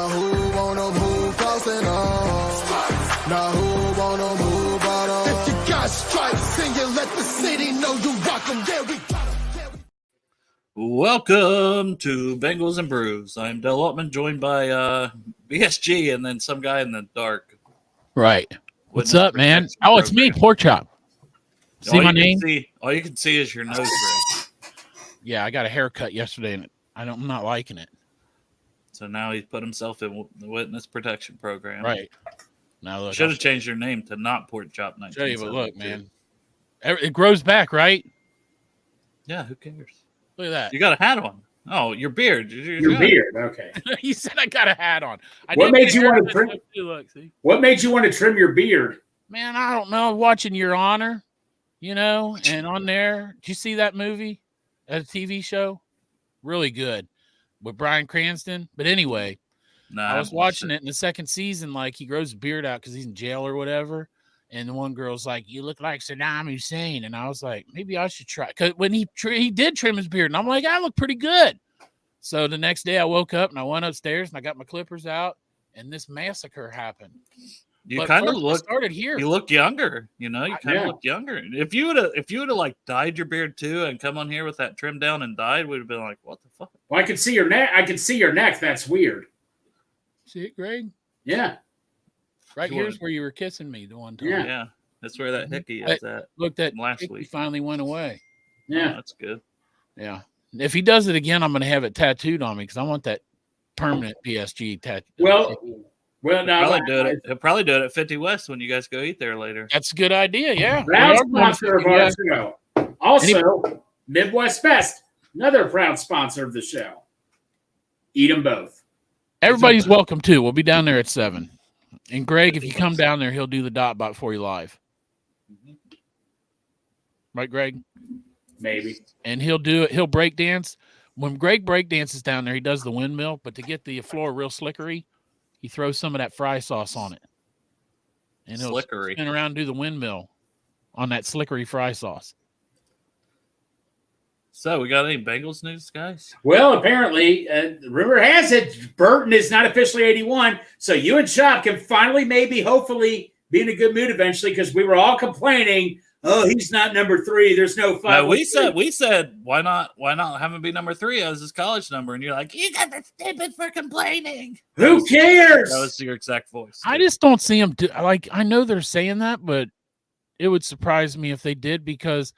Now who wanna move close enough? Now who wanna move out of? If you got stripes, then you let the city know you rock 'em. Yeah, we got 'em. Welcome to Bengals and Brews. I'm Del Altman, joined by BSG and then some guy in the dark. Right. What's Witness up, man? protection Oh, it's me, program. Pork Chop. See my name? All you can see is your nose ring. Yeah, I got a haircut yesterday, and I'm not liking it. So now he's put himself in the witness protection program. Right. Now look, Should have changed your name to not Pork Chop 1972. show you, but look, man. It grows back, right? Yeah, who cares? Look at that. You got a hat on. Oh, your beard. Your beard, okay. He said I got a hat on. What made you want to trim? Look, see? What made you want to trim your beard? Man, I don't know. Watching Your Honor, and on there, did you see that movie? A TV show? Really good with Bryan Cranston. But anyway, I was watching it in the second season. Like, he grows his beard out because he's in jail or whatever. And the one girl's like, "You look like Saddam Hussein." And I was like, maybe I should try. Because when he did trim his beard, and I'm like, I look pretty good. So the next day I woke up and I went upstairs and I got my clippers out, and this massacre happened. You kind of look started here. You look younger, You kind of look younger. If you would have like dyed your beard too and come on here with that trim down and dyed, we'd have been like, what the fuck? Well, I could see your neck. I could see your neck. That's weird. See it, Greg? Yeah. Right here's where you were kissing me the one time. Yeah. That's where that hickey is at. Look, that last week finally went away. Yeah. Oh, that's good. Yeah. If he does it again, I'm going to have it tattooed on me because I want that permanent PSG tattoo. Well, now he'll probably do it at 50 West when you guys go eat there later. That's a good idea. Yeah. Proud sponsor of our show. Also, Midwest Best, another proud sponsor of the show. Eat them both. Everybody's welcome too. We'll be down there at 7. And Greg, if you come down there, he'll do the dot bot for you live. Right, Greg? Maybe. And he'll do it. He'll break dance. When Greg break dances down there, he does the windmill, but to get the floor real slickery, he throws some of that fry sauce on it. And he'll spin around and do the windmill on that slickery fry sauce. So, we got any Bengals news, guys? Well, apparently, rumor has it Burton is not officially 81, so you and Chop can finally, maybe, hopefully, be in a good mood eventually, because we were all complaining, oh, he's not number 3. There's no 5. No, we said, why not have him be number 3 as his college number? And you're like, you got the stupid for complaining. Who cares? That was your exact voice. I just don't see him I know they're saying that, but it would surprise me if they did, because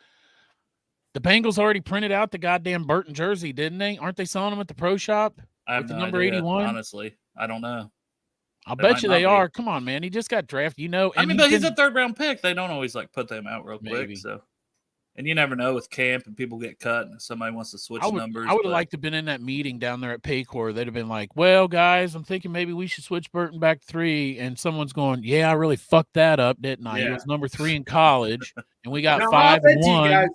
the Bengals already printed out the goddamn Burton jersey, didn't they? Aren't they selling them at the pro shop? I have with the no number idea, 81? Honestly, I don't know. I'll bet you they are. Come on, man. He just got drafted, I mean, but he's a 3rd round pick. They don't always put them out real quick. So, and you never know with camp and people get cut and somebody wants to switch numbers. I would have liked to have been in that meeting down there at Paycor. They'd have been like, well, guys, I'm thinking maybe we should switch Burton back to 3. And someone's going, yeah, I really fucked that up, didn't I? Yeah. He was number 3 in college, and we got 5-1.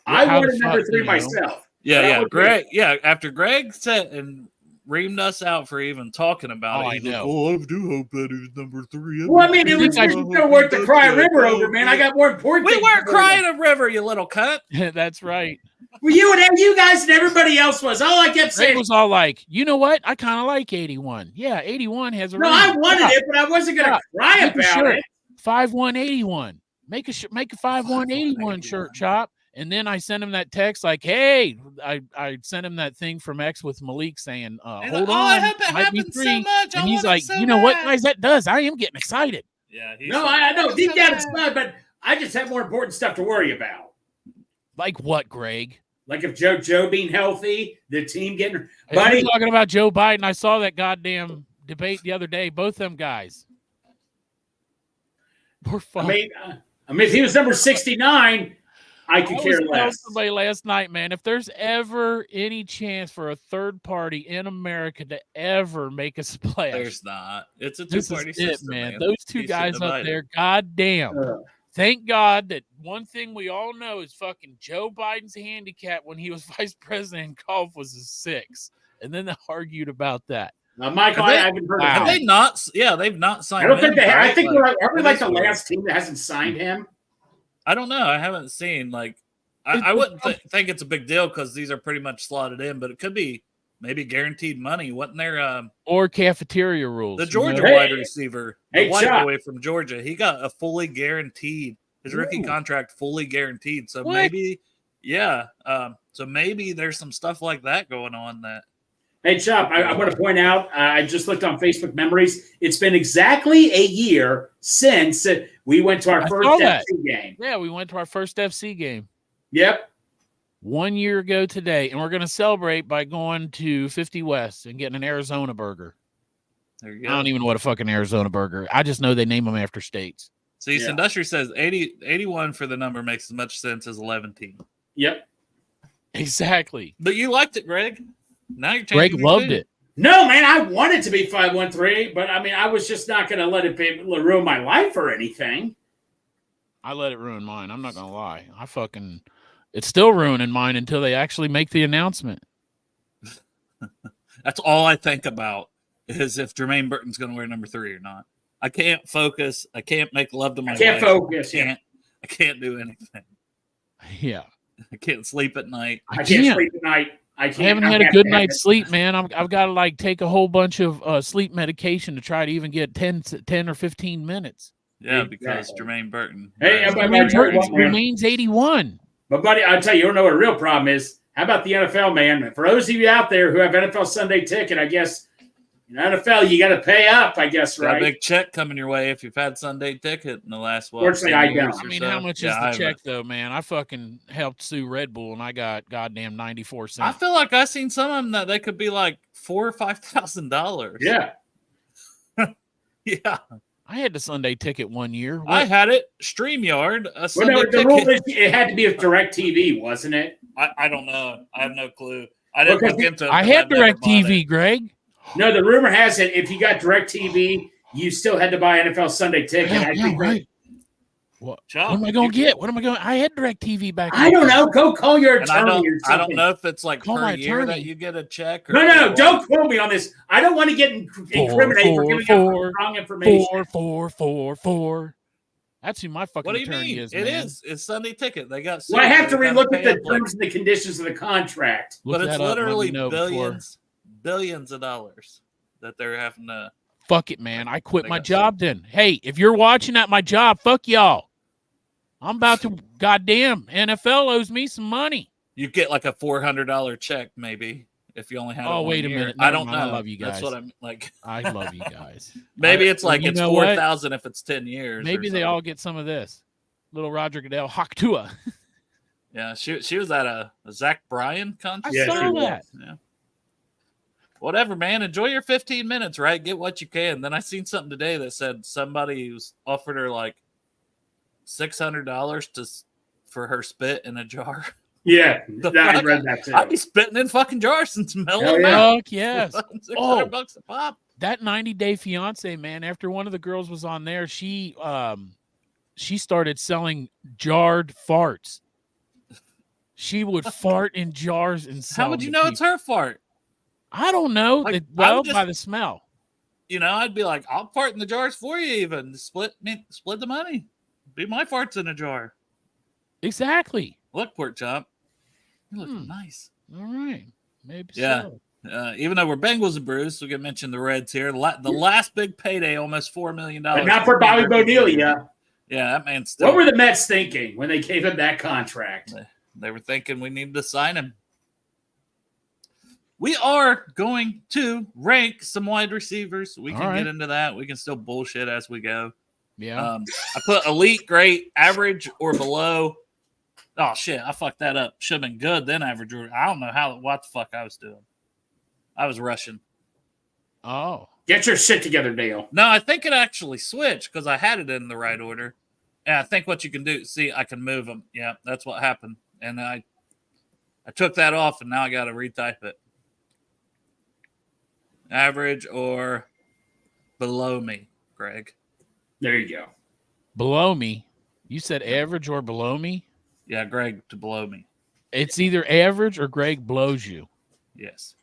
I wanted number 3 myself. Yeah. Greg. Yeah. After Greg said and reamed us out for even talking about it. I know. Like, I do hope that he was number 3. Well, I mean, it was still worth the cry river over, man. I got more important. We weren't crying a river, you little cunt. That's right. Well, you guys and everybody else was. All I kept saying was all like, you know what? I kind of like 81. Yeah, 81 has a. No, I wanted it, but I wasn't going to cry about it. 5-1-81. Make a 5-1-81 shirt, Chop. And then I sent him that text like, hey, I sent him that thing from X with Malik saying, hold on. I hope it happens so much. And he's like, you know what, guys, that does. I am getting excited. Yeah. I know. Deep down it's fun, but I just have more important stuff to worry about. Like what, Greg? Like if Joe being healthy, the team getting – buddy. You're talking about Joe Biden. I saw that goddamn debate the other day. Both them guys. We're fun. I mean, if he was number 69 – I could care less. Somebody last night, man, if there's ever any chance for a third party in America to ever make a splash, there's not. It's a two-party system, man. Those two guys up there, goddamn. Thank God that one thing we all know is fucking Joe Biden's handicap when he was vice president in golf was a 6, and then they argued about that. Now, Michael, I haven't heard. Have they not? Yeah, they've not signed. I don't think they have. I think we're like the last team that hasn't signed him. I don't know. I haven't seen I wouldn't think it's a big deal because these are pretty much slotted in, but it could be maybe guaranteed money. Wasn't there or cafeteria rules? the Georgia Hey. wide receiver, the Hey, white Chuck. boy from Georgia? He got a fully guaranteed his rookie Ooh. contract, fully guaranteed. So What? maybe, yeah. So maybe there's some stuff like that going on that. Hey, Chop, I want to point out, I just looked on Facebook Memories. It's been exactly a year since we went to our I first saw that. FC game. Yeah, we went to our first FC game Yep. 1 year ago today, and we're going to celebrate by going to 50 West and getting an Arizona burger. There you I go. don't even know what a fucking Arizona burger. I just know they name them after states. See, Yeah. Sandusky says 81 for the number makes as much sense as 11. Yep. Exactly. But you liked it, Greg. Now you're Greg changing your loved tune. it. No, man, I wanted to be 513, but I mean, I was just not going to let it ruin my life or anything. I let it ruin mine. I'm not gonna lie. It's still ruining mine until they actually make the announcement. That's all I think about is if Jermaine Burton's going to wear number 3 or not. I can't focus. I can't make love to my I can't wife. focus. I can't do anything. Yeah, I can't sleep at night. I can't sleep at night. I haven't had a good night's sleep, man. I've got to like take a whole bunch of sleep medication to try to even get 10 or 15 minutes. Yeah, Exactly. because Jermaine Burton. Hey, wears- I'm- Jermaine tell you Burton what, man. remains 81. But, buddy, I'll tell you, you don't know what a real problem is. How about the NFL, man? For those of you out there who have NFL Sunday ticket, I guess in NFL, you got to pay up, I guess, got a right? big check coming your way if you've had Sunday ticket in the last Fortunately, 10 I years don't. or I mean, so. how much Yeah, is I the haven't. check, though, man? I fucking helped sue Red Bull, and I got goddamn 94 I cents. feel like I've seen some of them that they could be like $4,000 or $5,000. Yeah. Yeah. I had the Sunday ticket 1 year. I had it. StreamYard. A Well, Sunday no, the ticket. rule is it had to be with DirecTV, wasn't it? I don't know. I have no clue. I didn't Okay. look into it. I 'cause had I've never bought DirecTV, it. Greg. No, the rumor has it if you got DirecTV, you still had to buy NFL Sunday ticket. Yeah, I think that- right. What Chuck, am I going to you- get? What am I going? I had DirecTV back. I don't know. Go call your And I attorney or don't, I something. don't know if it's like Call per my year that attorney. you get a check. Or No, or don't quote me on this. I don't want to get incriminated for giving out wrong information. 4. That's who my fucking What do you attorney mean? is, It man. is. It's Sunday ticket. They got. Well, I sued. have to They gotta relook at pay the up, like- terms and the conditions of the contract. Look but it's that up, let me literally know before- billions of dollars that they're having to. Fuck it, man. I quit They my got job then. Hey, if you're watching at my job, fuck y'all. I'm about to goddamn NFL owes me some money. You get like a $400 check, maybe if you only had. Oh, it wait a 1 year. minute. I Never don't mind. know. I love you That's guys. what I'm like. I love you guys. Maybe it's like you it's know what? 4,000 if it's 10 years. or Maybe they something. all get some of this. Little Roger Goodell, Haktua. Yeah, she was at a Zach Bryan concert. I Yeah, saw she was. that. Yeah. Whatever, man. Enjoy your 15 minutes, right? Get what you can. Then I seen something today that said somebody was offered her like $600 for her spit in a jar. Yeah, The I fuck? read that too. I'd be spitting in fucking jars and smelling Hell them yeah. out. Fuck yes. $600 Oh. a pop. That 90-day fiance, man, after one of the girls was on there, she started selling jarred farts. She would fart in jars and sell How would them you to know it's people. her fart? I don't know. Like, I Well, would just- by the smell. You know, I'd be like, I'll fart in the jars for you. Even split the money. Be my farts in a jar. Exactly. Look, pork chop. You look Hmm. nice. All right. Maybe Yeah. so. Even though we're Bengals and Bruce, we can mention the Reds here. The last big payday, almost $4 million. But not for Bobby Bonilla. Yeah, that man's still. What were the Mets thinking when they gave him that contract? They were thinking we need to sign him. We are going to rank some wide receivers. We All can right. get into that. We can still bullshit as we go. Yeah. I put elite, great, average, or below. Oh shit! I fucked that up. Should have been good, then average. I don't know what the fuck I was doing. I was rushing. Oh. Get your shit together, Dale. No, I think it actually switched because I had it in the right order. And I think what you can do, see, I can move them. Yeah, that's what happened. And I took that off, and now I got to retype it. Average or below me, Greg. There you go. Below me. You said average or below me? Yeah, Greg to below me. It's either average or Greg blows you. Yes.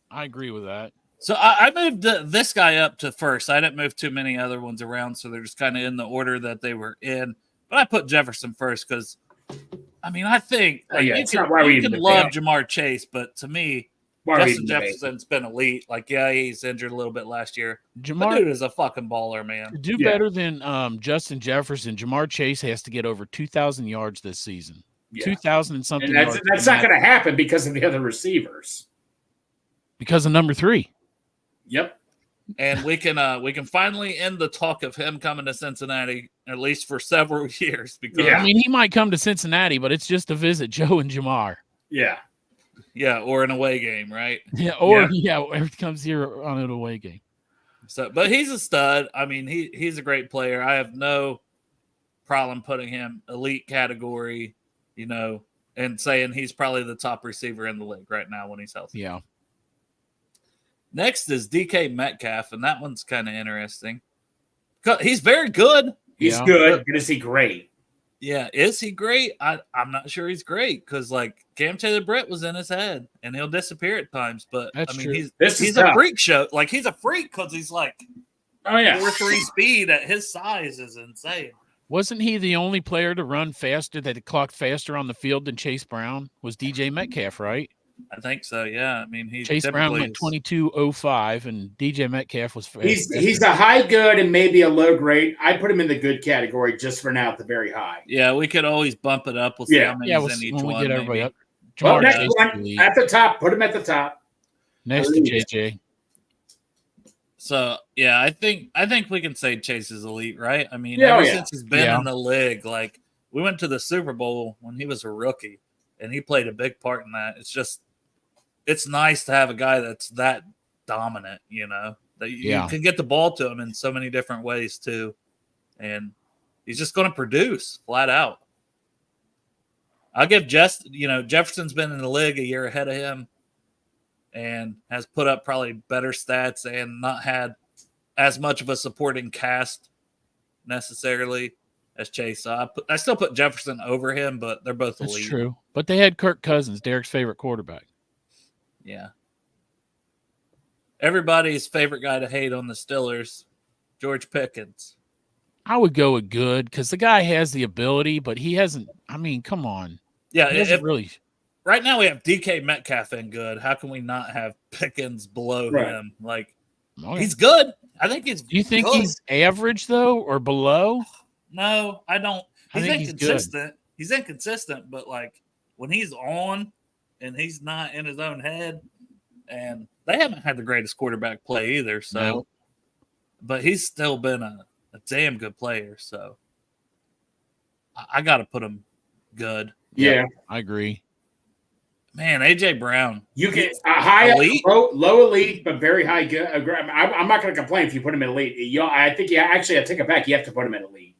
I agree with that. So I moved this guy up to first. I didn't move too many other ones around, so they're just kind of in the order that they were in. But I put Jefferson first because, I mean, I think Oh, yeah, you it's can, not why we you even can debate. love Jamar Chase, but to me, Justin Jefferson's been elite. Like, yeah, he's injured a little bit last year. But dude is a fucking baller, man. To do better than Justin Jefferson, Jamar Chase has to get over 2,000 yards this season. 2,000 and something yards. That's not going to happen because of the other receivers. Because of number 3. Yep. And we can finally end the talk of him coming to Cincinnati, at least for several years. Because I mean, he might come to Cincinnati, but it's just to visit Joe and Jamar. Yeah. Yeah, or an away game, right? Yeah, or he comes here on an away game. So, but he's a stud. I mean, he's a great player. I have no problem putting him elite category, and saying he's probably the top receiver in the league right now when he's healthy. Yeah. Next is DK Metcalf, and that one's kind of interesting. He's very good. He's good. But is he great? Yeah, is he great? I'm not sure he's great because Cam Taylor-Britt was in his head, and he'll disappear at times. But that's true. He's a freak show. Like, he's a freak because he's 4.3 speed at his size is insane. Wasn't he the only player to run faster that clocked faster on the field than Chase Brown? Was DJ Metcalf, right? I think so. Yeah, I mean, Chase Brown went 22.05, and DJ Metcalf was fast. He's a high good and maybe a low grade. I put him in the good category just for now at the very high. Yeah, we could always bump it up. We'll see how many in each one. Get everybody up. Well, next one at the top. Put him at the top. Next to JJ. So yeah, I think we can say Chase is elite, right? I mean, ever since he's been in the league, we went to the Super Bowl when he was a rookie, and he played a big part in that. It's nice to have a guy that's that dominant, that you can get the ball to him in so many different ways too. And he's just going to produce flat out. I'll give Jefferson's been in the league a year ahead of him and has put up probably better stats and not had as much of a supporting cast necessarily as Chase. So I still put Jefferson over him, but they're both elite. That's true. But they had Kirk Cousins, Derek's favorite quarterback. Yeah. Everybody's favorite guy to hate on the Steelers, George Pickens. I would go with good because the guy has the ability, but he hasn't. I mean, come on. Yeah, really. Right now we have DK Metcalf in good. How can we not have Pickens below him? He's good. I think he's. Do you think good. he's average though, or below? No, I don't. I think inconsistent. He's inconsistent, but when he's on. And he's not in his own head. And they haven't had the greatest quarterback play either. So, but he's still been a damn good player. So, I got to put him good. Yeah, I agree. Man, AJ Brown. You get a high elite, low elite, but very high good. I'm not going to complain if you put him in elite. I think I take it back. You have to put him in elite.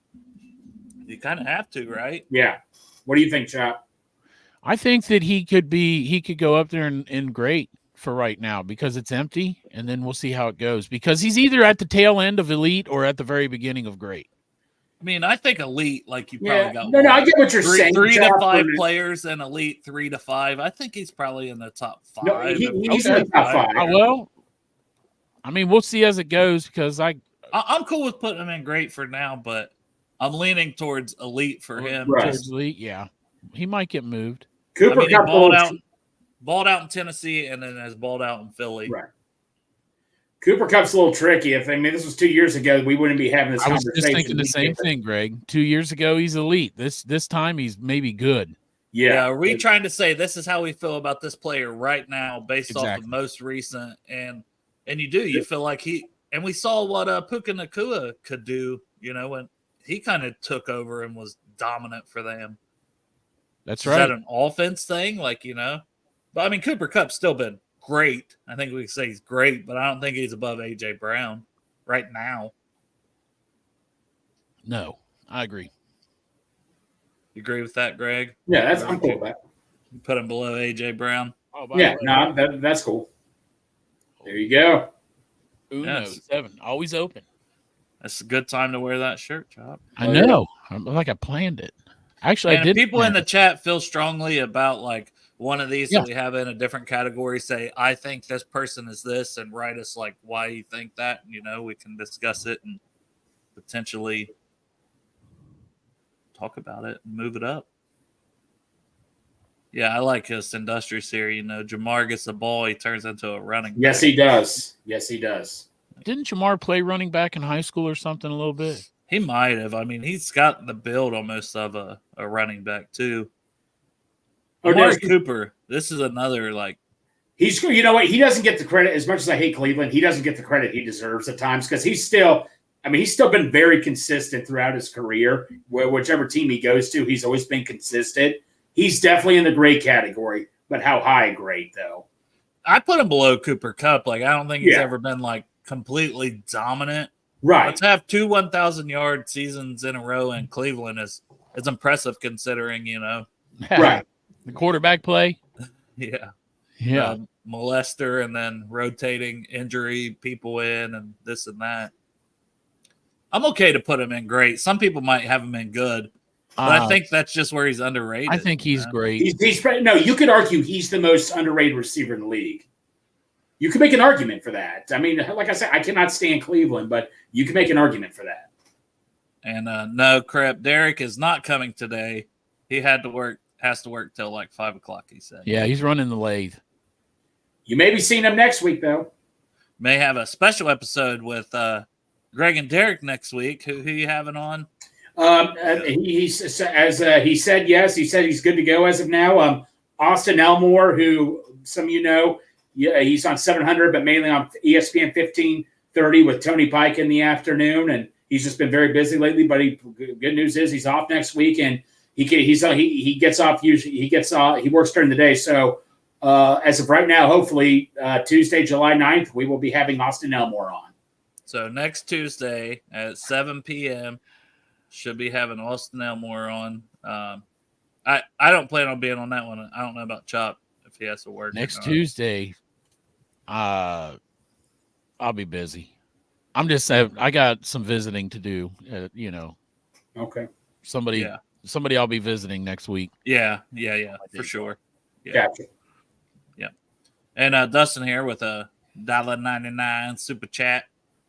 You kind of have to, right? Yeah. What do you think, Chop? I think that he could go up there and great for right now because it's empty, and then we'll see how it goes because he's either at the tail end of elite or at the very beginning of great. I mean, I think elite, you probably got no, I get what you're saying. 3 to 5 players and elite 3 to 5. I think he's probably in the top 5. No, he's in the top 5. Well, I mean, we'll see as it goes because I'm cool with putting him in great for now, but I'm leaning towards elite for him. Right. Towards elite, yeah. He might get moved. Cooper he balled out in Tennessee and then has balled out in Philly. Right. Cooper Kupp's a little tricky. This was 2 years ago, we wouldn't be having this conversation. I was just thinking the same thing, Greg. 2 years ago, he's elite. This time, he's maybe good. Yeah. Are we trying to say this is how we feel about this player right now based off the most recent? And you feel like and we saw what Puka Nacua could do, when he kind of took over and was dominant for them. That's right. Is that an offense thing? But I mean, Cooper Kupp's still been great. I think we can say he's great, but I don't think he's above AJ Brown right now. No, I agree. You agree with that, Greg? Yeah, I'm cool with that. You put him below AJ Brown. That's cool. There you go. Uno 7, always open. That's a good time to wear that shirt, Chop. I know. I planned it. Actually, I did. People in the chat feel strongly about one of these that we have in a different category. Say, I think this person is this, and write us why you think that. We can discuss it and potentially talk about it and move it up. Yeah, I like his Sandusky series. Jamar gets the ball, he turns into a running back. Yes, he does. Yes, he does. Didn't Jamar play running back in high school or something a little bit? He might have. I mean, he's got the build almost of a running back too. Amari Cooper, this is another he's, you know what, he doesn't get the credit. As much as I hate Cleveland, he doesn't get the credit he deserves at times because he's still been very consistent throughout his career. Whichever team he goes to, he's always been consistent. He's definitely in the great category, but how high great though? I put him below Cooper Kupp. I don't think he's ever been completely dominant. Right. Let's have 2 1,000-yard seasons in a row in Cleveland is impressive considering, Right. The quarterback play. Yeah. Yeah. Molester and then rotating injury people in and this and that. I'm okay to put him in great. Some people might have him in good, but I think that's just where he's underrated. I think he's great. No, you could argue he's the most underrated receiver in the league. You can make an argument for that. I mean, like I said, I cannot stand Cleveland, but you can make an argument for that. And no, crap, Derek is not coming today. He has to work till 5 o'clock, he said. Yeah, he's running the lathe. You may be seeing him next week, though. May have a special episode with Greg and Derek next week. Who you having on? He said yes. He said he's good to go as of now. Austin Elmore, who some of you know, he's on 700, but mainly on ESPN 1530 with Tony Pike in the afternoon, and he's just been very busy lately. But good news is he's off next week, and he gets off. Usually he works during the day. So as of right now, hopefully Tuesday, July 9th, we will be having Austin Elmore on. So next Tuesday at 7 p.m. should be having Austin Elmore on. I don't plan on being on that one. I don't know about Chop if he has to work next Tuesday. I'll be busy. I'm just saying I got some visiting to do. Okay. Somebody I'll be visiting next week. Yeah, for sure. Yeah. Gotcha. Yeah. And Dustin here with a $1.99 super chat.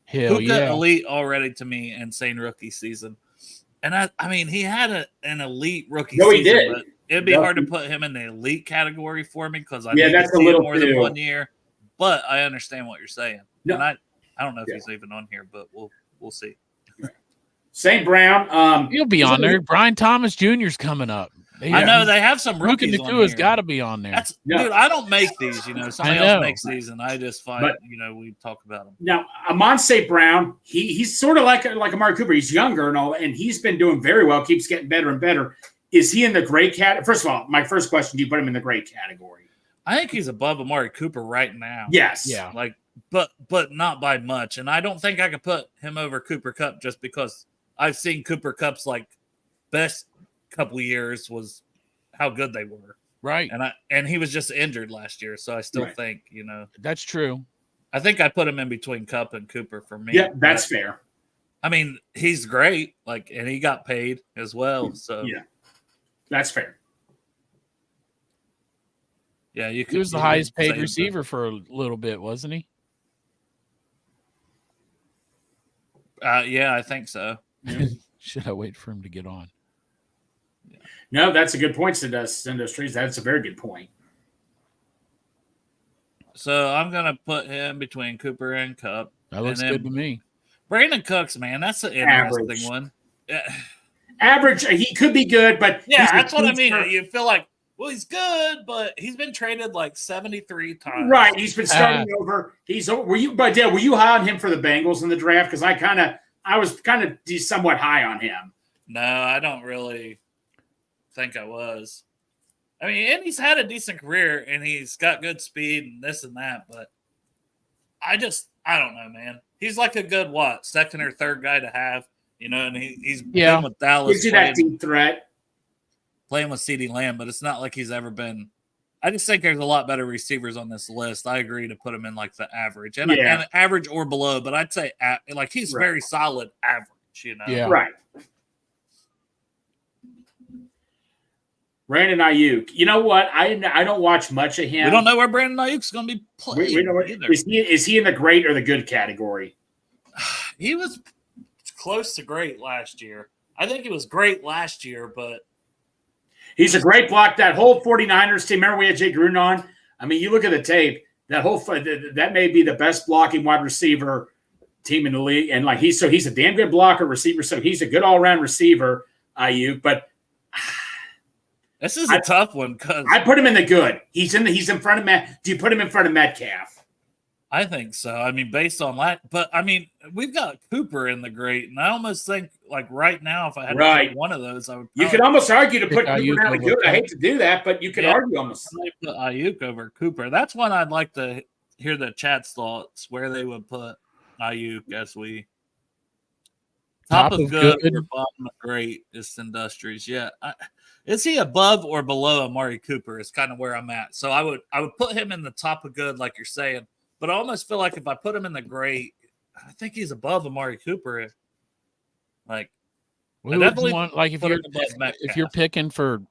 Hell yeah. Elite already to me, insane rookie season. And I mean, he had an elite rookie season. He did. But it'd be hard to put him in the elite category for me because that's a little more than 1 year. But I understand what you're saying. No. And I don't know if he's even on here, but we'll see. St. Brown. He'll be on there. Brian Thomas Jr.'s coming up. I know they have some rookies on here. Has got to be on there. Dude, I don't make these, Somebody else makes these, and I just find, we talk about them. Now, Amon St. Brown, he's sort of like Amari Cooper. He's younger and all, and he's been doing very well, keeps getting better and better. Is he in the great category? First of all, my first question, do you put him in the great category? I think he's above Amari Cooper right now. Yes. Yeah. But not by much. And I don't think I could put him over Cooper Kupp just because I've seen Cooper Kupp's best couple years was how good they were. Right. And he was just injured last year. So I still think, That's true. I think I put him in between Kupp and Cooper for me. Yeah, that's fair. I mean, he's great. And he got paid as well. So yeah, that's fair. Yeah, he was the highest paid receiver for a little bit, wasn't he? Yeah, I think so. Should I wait for him to get on? Yeah. No, that's a good point, Industries. That's a very good point. So I'm gonna put him between Cooper and Kupp. That looks good to me. Brandon Cooks, man, that's an interesting one. Average, he could be good, but that's what I mean. You feel like, well, he's good, but he's been traded 73 times. Right, he's been starting over. Were you high on him for the Bengals in the draft? Because I was kind of somewhat high on him. No, I don't really think I was. I mean, and he's had a decent career, and he's got good speed and this and that, but I don't know, man. He's like a good second or third guy to have, and he's been with Dallas. Gives you that deep threat. Playing with CeeDee Lamb, but it's not like he's ever been. I just think there's a lot better receivers on this list. I agree to put him in the average and average or below, but I'd say he's very solid average, Yeah. Right. Brandon Ayuk. You know what? I don't watch much of him. We don't know where Brandon Ayuk's going to be playing. We don't is he in the great or the good category? He was close to great last year. I think he was great last year, but He's a great block. That whole 49ers team. Remember we had Jake Gruden on? I mean, you look at the tape. That may be the best blocking wide receiver team in the league. And like he's a damn good blocker, receiver. So he's a good all-around receiver, Ayuk. But this is a tough one because I put him in the good. He's in front of Matt. Do you put him in front of Metcalf? I think so. I mean, based on that, but I mean, we've got Cooper in the great, and I almost think like right now, if I had to pick one of those, I would. You could almost argue to put Cooper in the good. I hate to do that, but you could argue almost. I put Ayuk over Cooper. That's one I'd like to hear the chat's thoughts where they would put Ayuk as we top of good or bottom of great is Industries. Yeah. Is he above or below Amari Cooper is kind of where I'm at. So I would put him in the top of good, like you're saying. But I almost feel like if I put him in the great, I think he's above Amari Cooper. Like, if you're picking for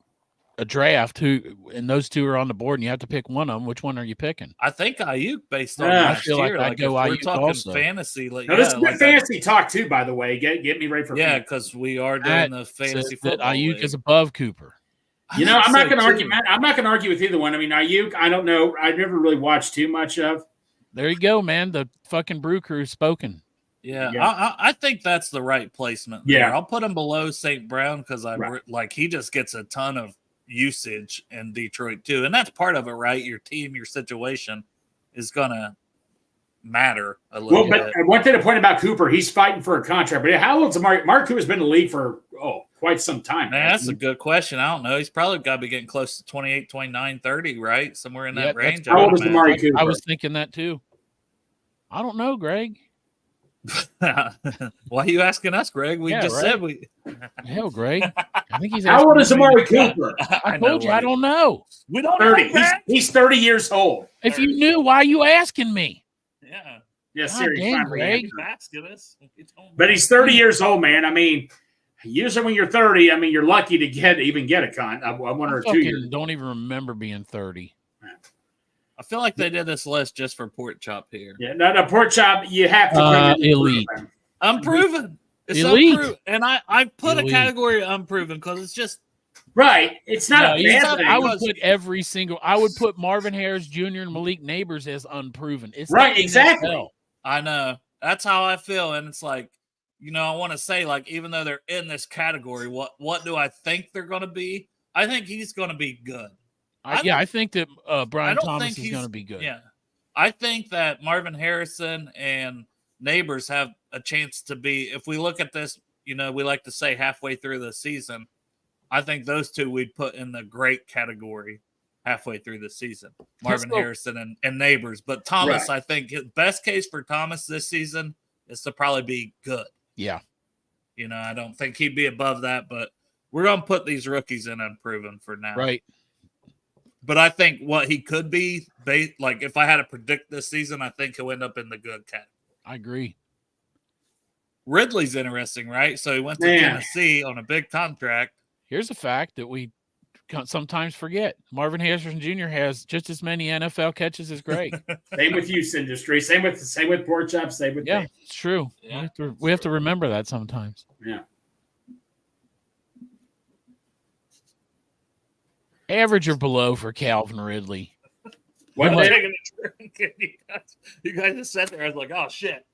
a draft, and those two are on the board, and you have to pick one of them, which one are you picking? I think Ayuk based on last year. Like I'd go Ayuk talking also. Fantasy. Like, this is good fantasy talk too, by the way. Get me ready for because we are doing the fantasy football. Ayuk is above Cooper. I'm not going to argue, Matt. I'm not going to argue with either one. I mean, Ayuk, I don't know. I never really watched too much of. There you go, man. The fucking Brew Crew's spoken. Yeah. I think that's the right placement. Yeah, I'll put him below St. Brown because he just gets a ton of usage in Detroit too, and that's part of it, right? Your team, your situation is gonna matter a little bit. But one thing to point about Cooper, he's fighting for a contract. But how old's Mark Cooper's been in the league for quite some time. Man, that's a good question. I don't know. He's probably got to be getting close to 28, 29, 30, right? Somewhere in that range. How old is Amari Cooper? I was thinking that too. I don't know, Greg. Why are you asking us, Greg? We said we. Hell, Greg. I think he's. How old is Amari Cooper? I told you I don't know. We don't 30. know. He's 30 years old. If you knew, why are you asking me? Yeah. Yeah, seriously. Greg. But he's 30 years old, man. I mean, usually when you're 30, I mean, you're lucky to even get a con. One or 2 years. Don't even remember being 30. I feel like they did this list just for Pork Chop here. Yeah, no, Pork Chop, you have to elite. Unproven. It's elite. Unproven. And I put a category of unproven because it's just right. It's not a bad thing. I would put I would put Marvin Harris Jr. and Malik Neighbors as unproven. It's right, exactly. I know. That's how I feel. And it's like, I want to say, like, even though they're in this category, what do I think they're going to be? I think he's going to be good. I think that Brian Thomas is going to be good. Yeah. I think that Marvin Harrison and Neighbors have a chance to be, if we look at this, we like to say halfway through the season, I think those two we'd put in the great category halfway through the season. Marvin Harrison and Neighbors. But Thomas, I think his best case for Thomas this season is to probably be good. Yeah. I don't think he'd be above that, but we're going to put these rookies in unproven for now. Right. But I think what he could be, like if I had to predict this season, I think he'll end up in the good category. I agree. Ridley's interesting, right? So he went to Tennessee on a big contract. Here's a fact that we sometimes forget. Marvin Harrison Jr. has just as many NFL catches as Greg. Same with youth industry. Same with Pork Chop. Same with it's true. Yeah. We have to remember that sometimes. Yeah. Average or below for Calvin Ridley. You guys just sat there. I was like, oh, shit.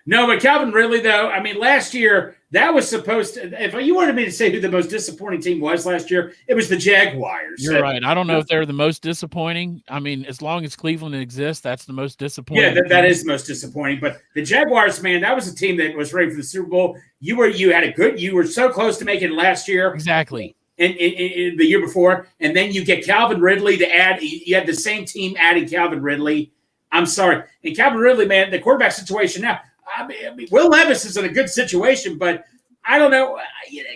No, but Calvin Ridley, though, I mean, last year, that was supposed to – if you wanted me to say who the most disappointing team was last year, it was the Jaguars. You're right. I don't know if they're the most disappointing. I mean, as long as Cleveland exists, that's the most disappointing. Yeah, that is the most disappointing. But the Jaguars, man, that was a team that was ready for the Super Bowl. You were so close to making it last year. Exactly. In the year before, and then you get Calvin Ridley to add. You had the same team adding Calvin Ridley. I'm sorry, and Calvin Ridley, man, the quarterback situation now. I mean, Will Levis is in a good situation, but I don't know.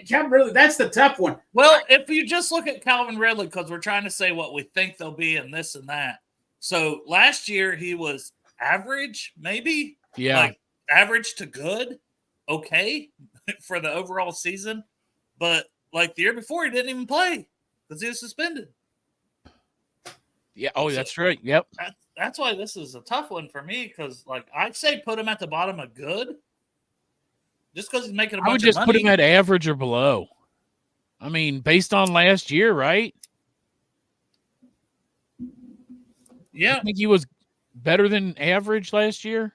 Calvin Ridley, that's the tough one. Well, if you just look at Calvin Ridley, because we're trying to say what we think they'll be and this and that. So last year he was average, maybe. Yeah, like average to good, okay, for the overall season, but. Like the year before, he didn't even play because he was suspended. Yeah. Oh, that's right. Yep. That's why this is a tough one for me because, like, I'd say put him at the bottom of good, just because he's making a bunch of money. I would just put him at average or below. I mean, based on last year, right? Yeah. I think he was better than average last year.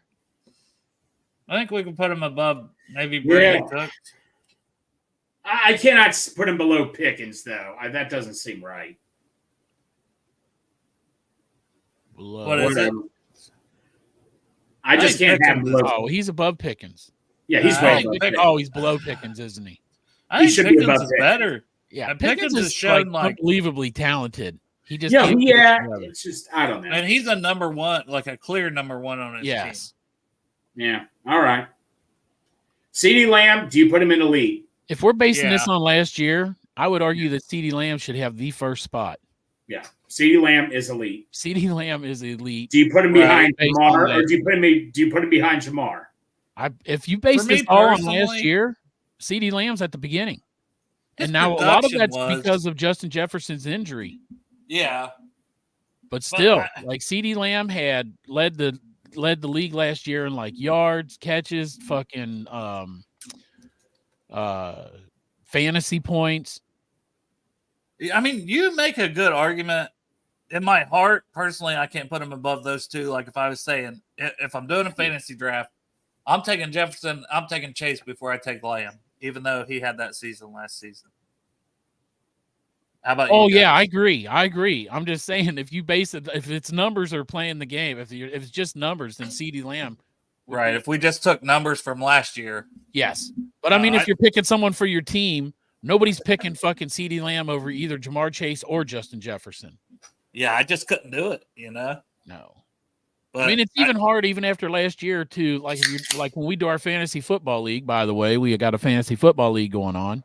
I think we can put him above maybe Brady Cook. I cannot put him below Pickens, though. That doesn't seem right. What is it? I just can't have him below. Oh, he's above Pickens. Yeah, he's way above Pickens. Oh, he's below Pickens, isn't he? I think Pickens is better. Yeah, Pickens is shown like unbelievably talented. He just it's just I don't know. And he's a number one, like a clear number one on his team. Yeah. All right. CeeDee Lamb, do you put him in elite? If we're basing this on last year, I would argue that CeeDee Lamb should have the first spot. Yeah. CeeDee Lamb is elite. CeeDee Lamb is elite. Do you put him behind Jamar, or do you put him behind Jamar? If you base this all on last year, CeeDee Lamb's at the beginning. And now a lot of that's because of Justin Jefferson's injury. Yeah. But still, like CeeDee Lamb had led the league last year in like yards, catches, fucking fantasy points. I mean, you make a good argument. In my heart, personally, I can't put him above those two. Like if I was saying, if I'm doing a fantasy draft, I'm taking Jefferson, I'm taking Chase before I take Lamb, even though he had that season last season. How about you? Oh, yeah, I agree. I'm just saying, if you base it, if it's numbers are playing the game, if it's just numbers, then CeeDee Lamb. Right. If we just took numbers from last year. Yes. But I mean, if you're picking someone for your team, nobody's picking fucking CeeDee Lamb over either Jamar Chase or Justin Jefferson. Yeah, I just couldn't do it, No. But I mean, it's even hard even after last year to like if you're like when we do our fantasy football league, by the way, we got a fantasy football league going on.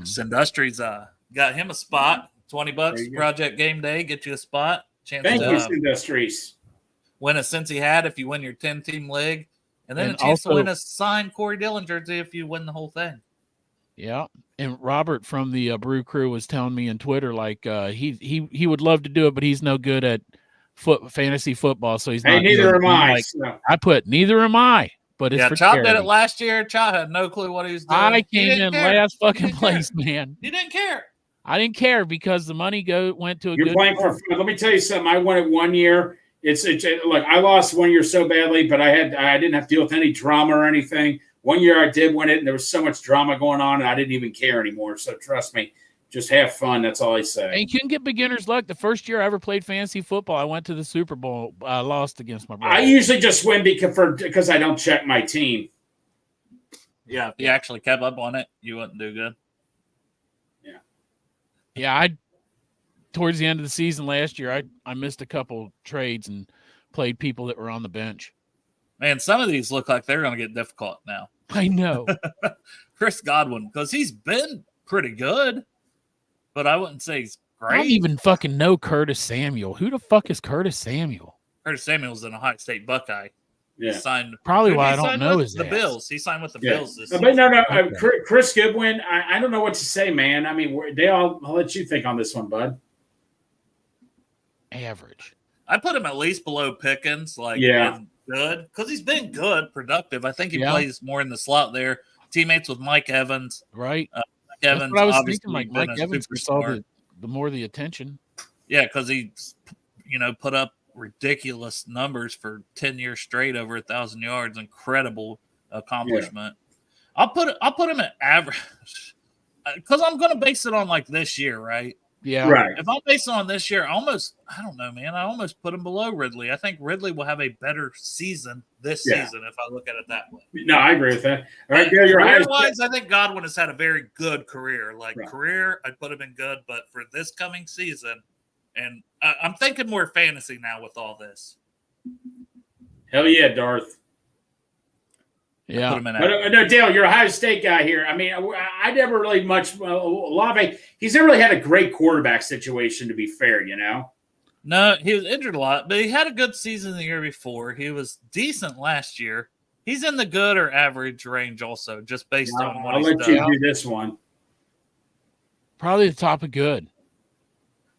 Sindustries got him a spot. $20 Project Game Day, get you a spot. Thank you, Sindustries. Win a Cincy hat if you win your 10-team league. And then a chance to win a signed Corey Dillon jersey if you win the whole thing. Yeah. And Robert from the Brew Crew was telling me on Twitter, like he would love to do it, but he's no good at fantasy football, so he's not. Neither am I. Like, I put neither am I. But it's for Chop charity. did it last year. Chop had no clue what he was doing. I came in last fucking place, man. You didn't care. I didn't care because the money went to a You're good. Playing for fun. Let me tell you something. I won it 1 year. It's look. I lost 1 year so badly, but I didn't have to deal with any drama or anything. 1 year I did win it, and there was so much drama going on, and I didn't even care anymore. So trust me, just have fun. That's all I say. And you can get beginner's luck. The first year I ever played fantasy football, I went to the Super Bowl. I lost against my brother. I usually just win because I don't check my team. Yeah, if you actually kept up on it, you wouldn't do good. Yeah, towards the end of the season last year, I missed a couple trades and played people that were on the bench. Man, some of these look like they're going to get difficult now. I know. Chris Godwin, because he's been pretty good, but I wouldn't say he's great. I don't even fucking know Curtis Samuel. Who the fuck is Curtis Samuel? Curtis Samuel's an Ohio State Buckeye. Yeah. He signed. Probably why I don't know is the Bills. He signed with the Bills this season. But no. Okay. Chris Goodwin, I don't know what to say, man. I mean, I'll let you think on this one, bud. Average. I put him at least below Pickens, good, because he's been good, productive. I think he plays more in the slot there. Teammates with Mike Evans. Right. Mike Evans, what I was thinking, like Mike Evans saw the more the attention. Yeah, because he, put up ridiculous numbers for 10 years straight, over 1,000 yards. Incredible accomplishment. Yeah. I'll put him at average because I'm going to base it on like this year, right? Yeah. Right. If I'm basing on this year, I don't know, man. I almost put him below Ridley. I think Ridley will have a better season this season if I look at it that way. No, I agree with that. All right, career-wise, I think Godwin has had a very good career. Career, I'd put him in good, but for this coming season, and I'm thinking more fantasy now with all this. Hell yeah, Darth. Yeah. No, Dale, you're a Ohio State guy here. I mean, I never really much Olave. He's never really had a great quarterback situation, to be fair, No, he was injured a lot, but he had a good season the year before. He was decent last year. He's in the good or average range also, just based on what he's done. I'll let you do this one. Probably the top of good.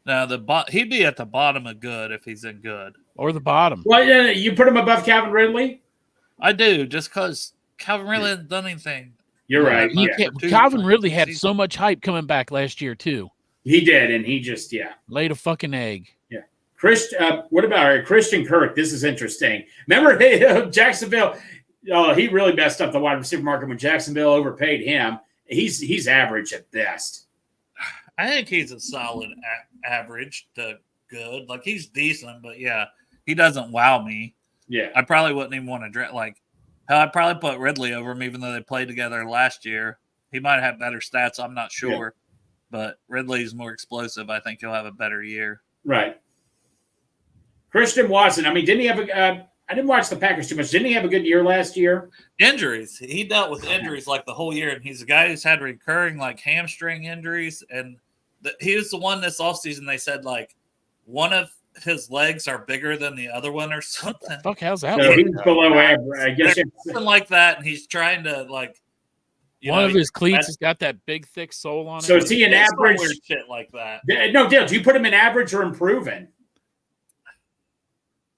Now, he'd be at the bottom of good if he's in good. Or the bottom. Well, you put him above Calvin Ridley? I do, just because Calvin Ridley hasn't done anything. You're right. Calvin Ridley had so much hype coming back last year too. He did, and he just laid a fucking egg. Yeah. What about Christian Kirk? This is interesting. Remember Jacksonville? Oh, he really messed up the wide receiver market when Jacksonville overpaid him. He's average at best. I think he's a solid average to good. Like, he's decent, but yeah, he doesn't wow me. Yeah, I probably wouldn't even want to draft. Like, I'd probably put Ridley over him, even though they played together last year. He might have better stats. I'm not sure, but Ridley's more explosive. I think he'll have a better year. Right. Christian Watson. I mean, didn't he have a? I didn't watch the Packers too much. Didn't he have a good year last year? Injuries. He dealt with injuries like the whole year, and he's a guy who's had recurring like hamstring injuries. And he was the one this offseason. They said like one of his legs are bigger than the other one or something. What the fuck, how's that? So he's below average. I guess something like that, and he's trying to like. One of his cleats has got that big, thick sole on it. So is he an average? Shit like that. No, Dale. Do you put him in average or improving?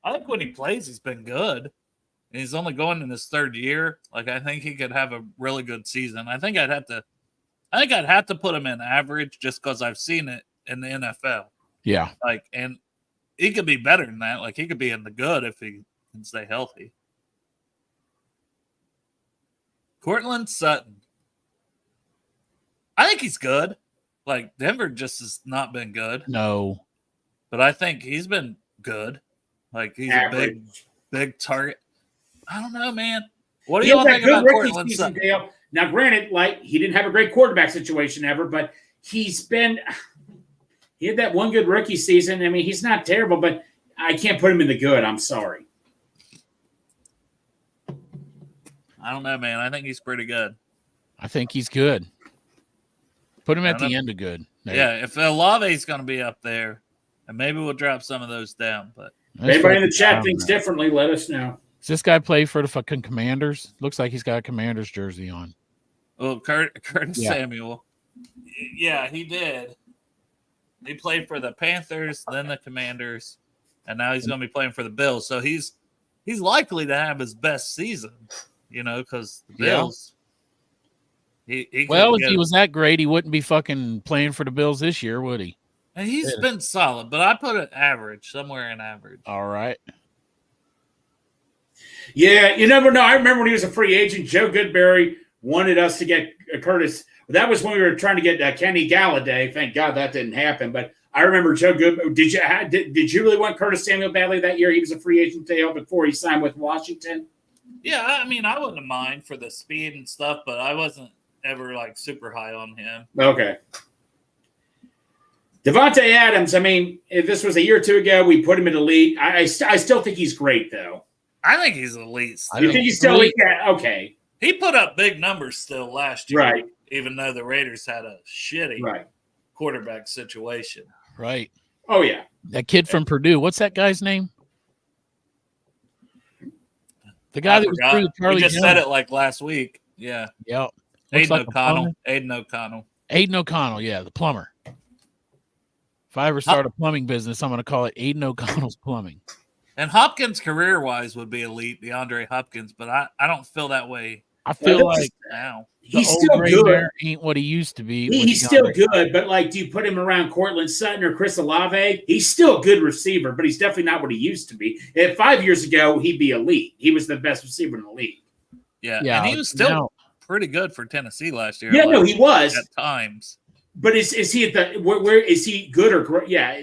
I think when he plays, he's been good. And he's only going in his third year. Like, I think he could have a really good season. I think I'd have to put him in average just because I've seen it in the NFL. Yeah. Like, and he could be better than that. Like, he could be in the good if he can stay healthy. Courtland Sutton. I think he's good. Like, Denver just has not been good. No. But I think he's been good. Like, he's average. A big target. I don't know, man. What do y'all think about Courtland Sutton? Dale. Now, granted, like, he didn't have a great quarterback situation ever, but he had that one good rookie season. I mean, he's not terrible, but I can't put him in the good. I'm sorry. I don't know, man. I think he's pretty good. I think he's good. Put him at the end of good. Maybe. Yeah, if Olave's going to be up there, and maybe we'll drop some of those down, but. Anybody in the chat thinks differently, let us know. Does this guy play for the fucking Commanders? Looks like he's got a Commanders jersey on. Well, Curtis Samuel. Yeah, he did. He played for the Panthers, then the Commanders, and now he's going to be playing for the Bills. So he's likely to have his best season, because the Bills. He if he was that great, he wouldn't be fucking playing for the Bills this year, would he? And he's been solid, but I put it average, somewhere in average. All right. Yeah, you never know. I remember when he was a free agent, Joe Goodberry wanted us to get Curtis. That was when we were trying to get Kenny Galladay. Thank God that didn't happen. But I remember Joe Goodberry. Did you really want Curtis Samuel badly that year? He was a free agent before he signed with Washington. Yeah, I mean, I wouldn't mind for the speed and stuff, but I wasn't ever like super high on him. Okay. Devontae Adams, I mean, if this was a year or two ago, we put him in elite. I still think he's great, though. I think he's elite. You think he's still elite? Yeah, okay. He put up big numbers still last year, right? Even though the Raiders had a shitty quarterback situation. Right. Oh, yeah. That kid from Purdue, what's that guy's name? The guy that was through Charlie Jones. Said it like last week. Yeah. Yep. Aiden O'Connell. Aiden O'Connell, yeah, the plumber. If I ever start a plumbing business, I'm going to call it Aiden O'Connell's Plumbing. And Hopkins, career-wise, would be elite, DeAndre Hopkins, but I don't feel that way. I feel like now he's still good. Ain't what he used to be. He's still good, but like, do you put him around Courtland Sutton or Chris Olave? He's still a good receiver, but he's definitely not what he used to be. And 5 years ago, he'd be elite. He was the best receiver in the league. Yeah, and he was still pretty good for Tennessee last year. Yeah, no, he was at times. But is he at the where is he good or great? Yeah,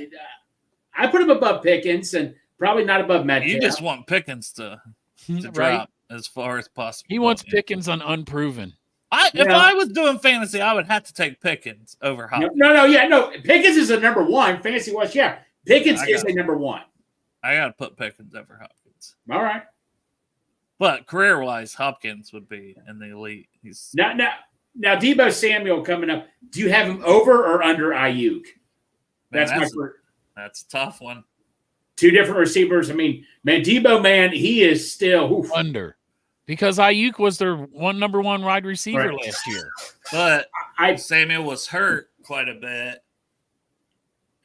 I put him above Pickens and probably not above Metcalf. You just want Pickens to drop as far as possible. He wants Pickens on unproven. If I was doing fantasy, I would have to take Pickens over Hopkins. No. Pickens is a number one fantasy wise. Yeah, Pickens is a number one. I got to put Pickens over Hopkins. All right, but career wise, Hopkins would be in the elite. He's Now, Deebo Samuel coming up. Do you have him over or under Ayuk? That's a tough one. Two different receivers. I mean, man, Deebo, man, he is still under because Ayuk was their number one wide receiver last year. But Samuel was hurt quite a bit,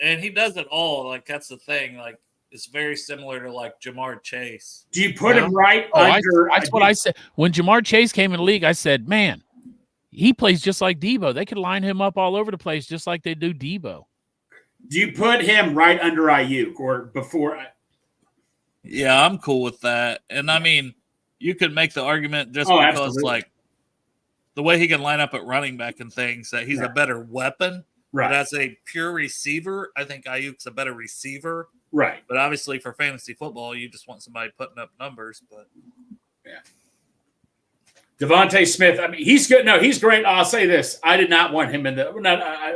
and he does it all. Like that's the thing. Like it's very similar to like Jamar Chase. Do you put him right under? That's what I said when Jamar Chase came in the league. I said, man. he plays just like Debo. They could line him up all over the place just like they do Debo. Do you put him right under Ayuk or before? Yeah, I'm cool with that. And I mean, you could make the argument just because, absolutely. like, the way he can line up at running back and things, that he's a better weapon. Right. But as a pure receiver, I think Ayuk's a better receiver. Right. But obviously, for fantasy football, you just want somebody putting up numbers. But yeah. Devontae Smith, I mean, he's good. No, he's great. I'll say this. I did not want him in the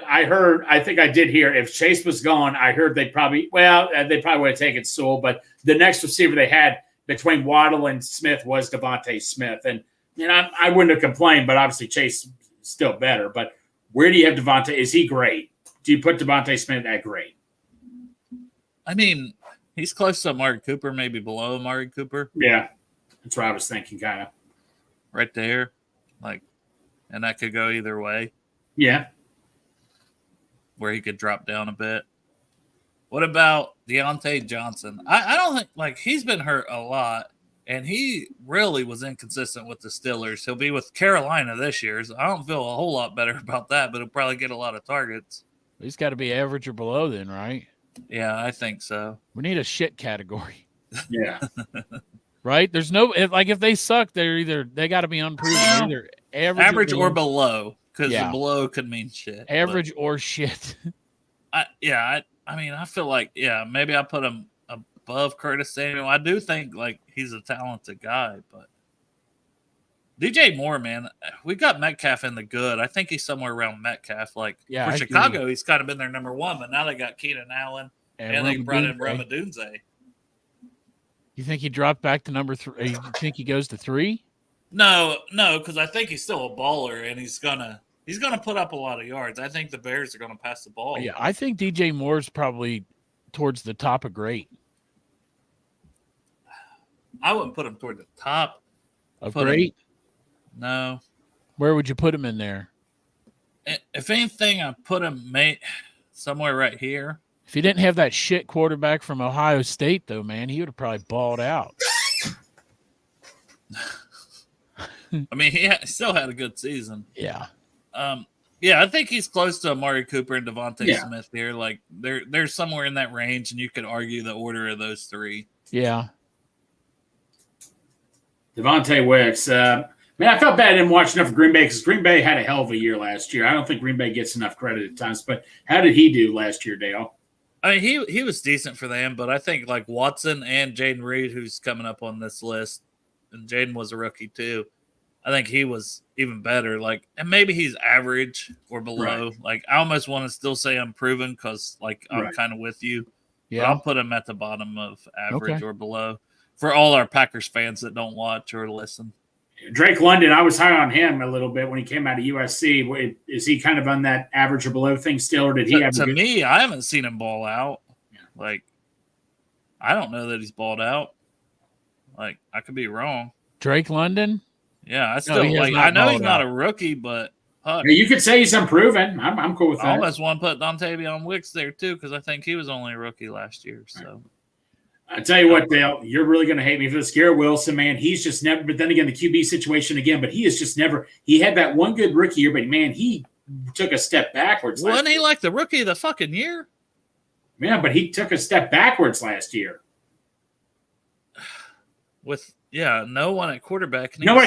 – I think I did hear if Chase was gone, I heard they probably would have taken Sewell. But the next receiver they had between Waddle and Smith was Devontae Smith. And I wouldn't have complained, but obviously Chase is still better. But where do you have Devontae? Is he great? Do you put Devontae Smith at great? I mean, he's close to Amari Cooper, maybe below Amari Cooper. Yeah, that's what I was thinking, kind of. Right there. Like, and that could go either way. Yeah. Where he could drop down a bit. What about Deontay Johnson? I don't think, like, he's been hurt a lot, and he really was inconsistent with the Steelers. He'll be with Carolina this year, so I don't feel a whole lot better about that, but he'll probably get a lot of targets. He's got to be average or below then, right? Yeah, I think so. We need a shit category. Yeah. Right? There's no if they suck, they got to be unproven. Either average or below, because below could mean shit. Average or shit. I mean, I feel like maybe I put him above Curtis Samuel. I do think like he's a talented guy, but DJ Moore, man, we got Metcalf in the good. I think he's somewhere around Metcalf. Like for Chicago, he's kind of been their number one, but now they got Keenan Allen and they brought in Rome Odunze. You think he dropped back to number 3? You think he goes to 3? No, because I think he's still a baller and he's gonna put up a lot of yards. I think the Bears are gonna pass the ball. Yeah, I think DJ Moore's probably towards the top of great. I wouldn't put him toward the top of great. No. Where would you put him in there? If anything, I put him somewhere right here. If he didn't have that shit quarterback from Ohio State, though, man, he would have probably balled out. I mean, he still had a good season. Yeah. I think he's close to Amari Cooper and Devontae Smith here. Like, they're somewhere in that range, and you could argue the order of those three. Yeah. Devontae Wicks. Man, I felt bad I didn't watch enough of Green Bay because Green Bay had a hell of a year last year. I don't think Green Bay gets enough credit at times. But how did he do last year, Dale? I mean, he was decent for them, but I think like Watson and Jaden Reed, who's coming up on this list, and Jaden was a rookie too. I think he was even better. Like, and maybe he's average or below. Right. Like, I almost want to still say unproven because, like, I'm kind of with you. Yeah, but I'll put him at the bottom of average or below for all our Packers fans that don't watch or listen. Drake London, I was high on him a little bit when he came out of USC. Is he kind of on that average or below thing still, or did he have? To me, I haven't seen him ball out. Yeah. Like, I don't know that he's balled out. Like, I could be wrong. Drake London? Yeah, I still like. I know he's not a rookie, but you could say he's unproven. I'm cool with that. I almost want to put Dontavion Wicks there too because I think he was only a rookie last year. So. I tell you what, Dale, you're really going to hate me for this. Garrett Wilson, man, he's just never. But then again, the QB situation again. But he is just never. He had that one good rookie year, but man, he took a step backwards. Wasn't he like the rookie of the fucking year? Yeah, but he took a step backwards last year. With no one at quarterback. Nobody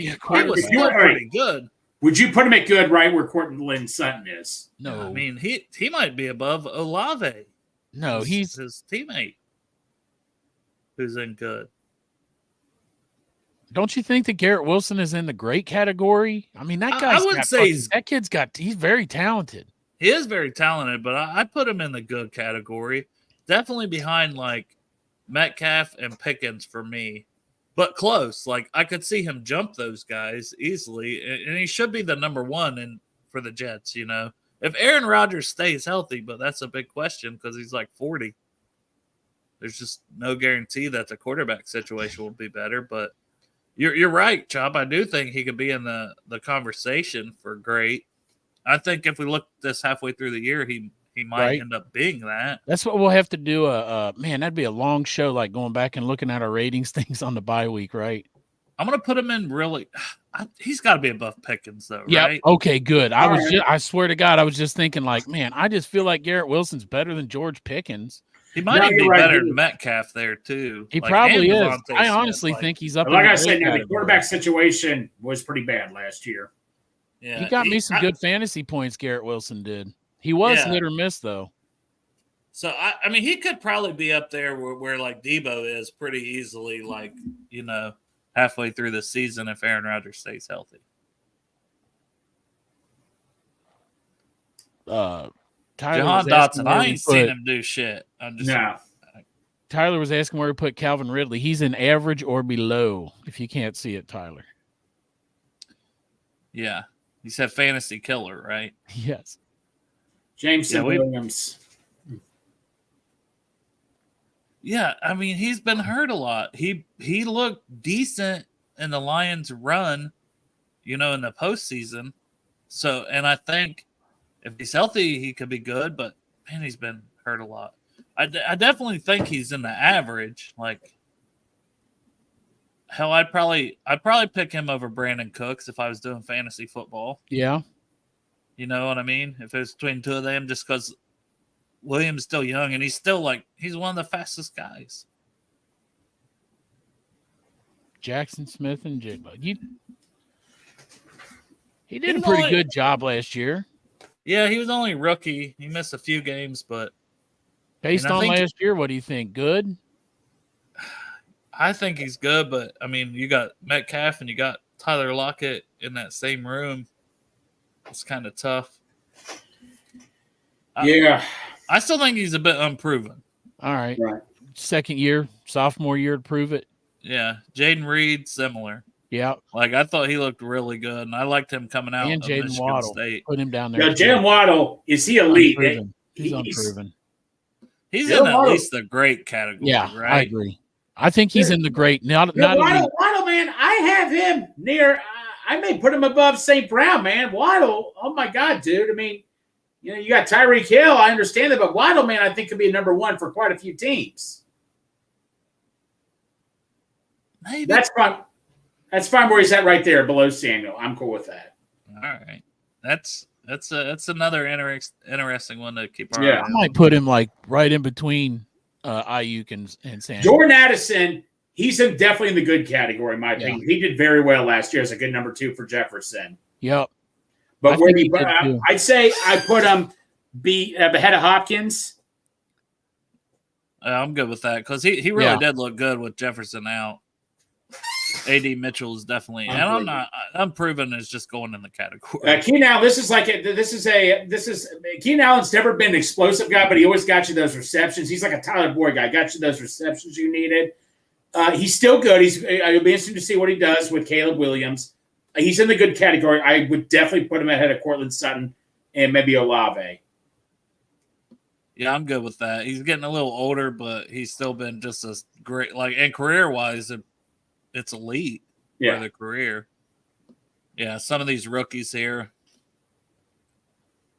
at quarterback. He was still pretty good. Would you put him at good right where Courtland Sutton is? No, I mean he might be above Olave. No, he's his teammate. Who's in good? Don't you think that Garrett Wilson is in the great category? I mean, that guy. I wouldn't say he's very talented. He is very talented, but I put him in the good category. Definitely behind like Metcalf and Pickens for me, but close. Like I could see him jump those guys easily, and he should be the number one for the Jets. You know, if Aaron Rodgers stays healthy, but that's a big question because he's like 40. There's just no guarantee that the quarterback situation will be better, but you're right, Chop. I do think he could be in the conversation for great. I think if we look this halfway through the year, he might end up being that. That's what we'll have to do. Man, that'd be a long show, like going back and looking at our ratings things on the bye week, right? I'm gonna put him in really. He's got to be above Pickens though, Yeah. right? Okay. Good. All right. I swear to God, I was just thinking, like, man, I just feel like Garrett Wilson's better than George Pickens. He might No, even be you're right. better than Metcalf there too. He Like, probably and is. Devontae I Smith, honestly like, think he's up. Like in I the said, great now the category. quarterback situation was pretty bad last year. yeah, He got me some good fantasy points. Garrett Wilson did. He was hit or miss though. So I mean, he could probably be up there where like Debo is pretty easily, like, you know, halfway through the season if Aaron Rodgers stays healthy. Tyler Jahan was asking Dotson, where I we ain't seen put- him do shit. I'm just No. Tyler was asking where we put Calvin Ridley. He's in average or below. If you can't see it, Tyler. yeah. He said fantasy killer, right? Yes. Jameson Williams. Yeah, I mean, he's been hurt a lot. He looked decent in the Lions' run, you know, in the postseason. So, and I think if he's healthy, he could be good. But man, he's been hurt a lot. I definitely think he's in the average. Like, hell, I'd probably pick him over Brandon Cooks if I was doing fantasy football. Yeah. You know what I mean? If it was between two of them, just because Williams is still young and he's still like he's one of the fastest guys. Jackson Smith and Jigba. He did a pretty good job last year. Yeah, he was only a rookie. He missed a few games, but based on last year, what do you think? Good? I think he's good, but I mean, you got Metcalf and you got Tyler Lockett in that same room. It's kind of tough. Yeah. I still think he's a bit unproven. All right. Second year, sophomore year to prove it. Yeah. Jaden Reed, similar. Yeah. Like, I thought he looked really good, and I liked him coming out and of Jaden Michigan Waddle. State. Put him down there. Yeah, Jalen Waddle, is he elite? Unproven. He's unproven. He's in at least the great category, yeah, right? I agree. I think he's in the great. Not Waddle, man, I have him near. I may put him above St. Brown, man. Waddle, oh my God, dude. I mean, you know, you got Tyreek Hill. I understand that, but Waddle, man, I think could be a number one for quite a few teams. Maybe. That's fine. That's fine where he's at right there below Samuel. I'm cool with that. All right. That's another interesting one to keep our eye I on. might put him like right in between Ayuk and Samuel. Jordan Addison, he's definitely in the good category, in my opinion. He did very well last year as a good number 2 for Jefferson. Yep. But where do you put him? I'd say I put him ahead of Hopkins. I'm good with that because he really did look good with Jefferson out. AD Mitchell is definitely, and I'm not unproven is just going in the category. Keenan Allen, Keenan Allen's never been an explosive guy, but he always got you those receptions. He's like a Tyler Boyd guy, got you those receptions you needed. He's still good. It'll be interesting to see what he does with Caleb Williams. He's in the good category. I would definitely put him ahead of Cortland Sutton and maybe Olave. Yeah, I'm good with that. He's getting a little older, but he's still been just as great. Like, and career wise, it's elite for the career. Yeah, some of these rookies here,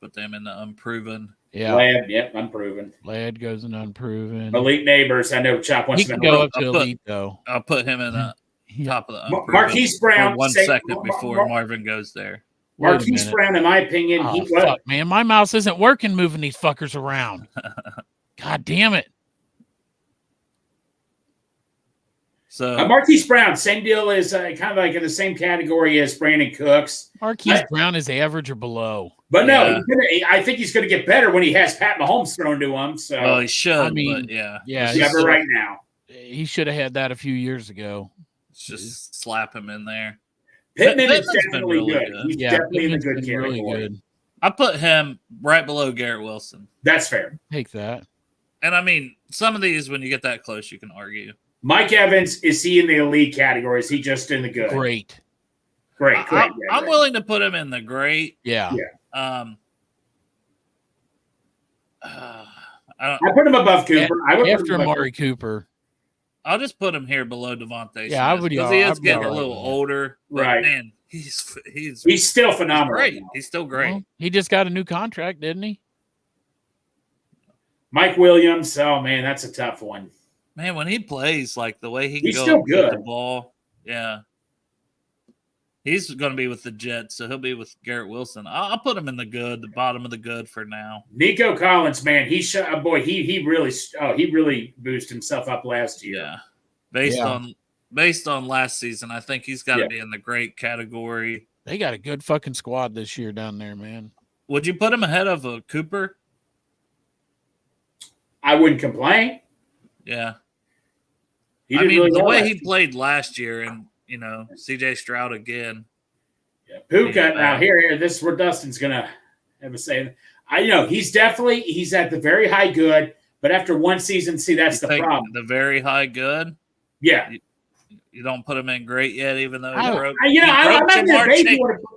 put them in the unproven. Yeah, Ladd, unproven. Ladd goes in unproven. Elite Neighbors, I know Chop wants he to can go up to elite though. I'll put him in the top of the unproven. Marquise Brown. 1 second before Marvin goes there. Marquise Brown, in my opinion, fuck, man, my mouse isn't working moving these fuckers around. God damn it. So Marquise Brown, same deal as kind of like in the same category as Brandon Cooks. Marquise Brown is average or below. But no, I think he's going to get better when he has Pat Mahomes thrown to him. So well, he should. I mean, but yeah, but right now he should have had that a few years ago. Just slap him in there. Pittman is definitely really good. He's definitely in the good really category. good. I put him right below Garrett Wilson. That's fair. Take that. And I mean, some of these, when you get that close, you can argue. Mike Evans, is he in the elite category? Is he just in the good? Great. I'm willing to put him in the great. Yeah. I put him above Cooper. After Amari Cooper. I'll just put him here below Devontae. Yeah, I would. Because he is getting a little older. Right. Man, he's still phenomenal. Great. He's still great. Well, he just got a new contract, didn't he? Mike Williams. Oh man, that's a tough one. Man, when he plays, like the way he can he's go still and good. get the ball. Yeah. He's going to be with the Jets, so he'll be with Garrett Wilson. I'll put him in the bottom of the good for now. Nico Collins, man, he really boosted himself up last year. Yeah, based on last season, I think he's got to be in the great category. They got a good fucking squad this year down there, man. Would you put him ahead of Cooper? I wouldn't complain. Yeah. I mean, the way he played last year, and CJ Stroud again. Yeah, Puka. Now here, this is where Dustin's gonna have a say. He's at the very high good, but after one season, that's the problem. The very high good. Yeah. You don't put him in great yet, even though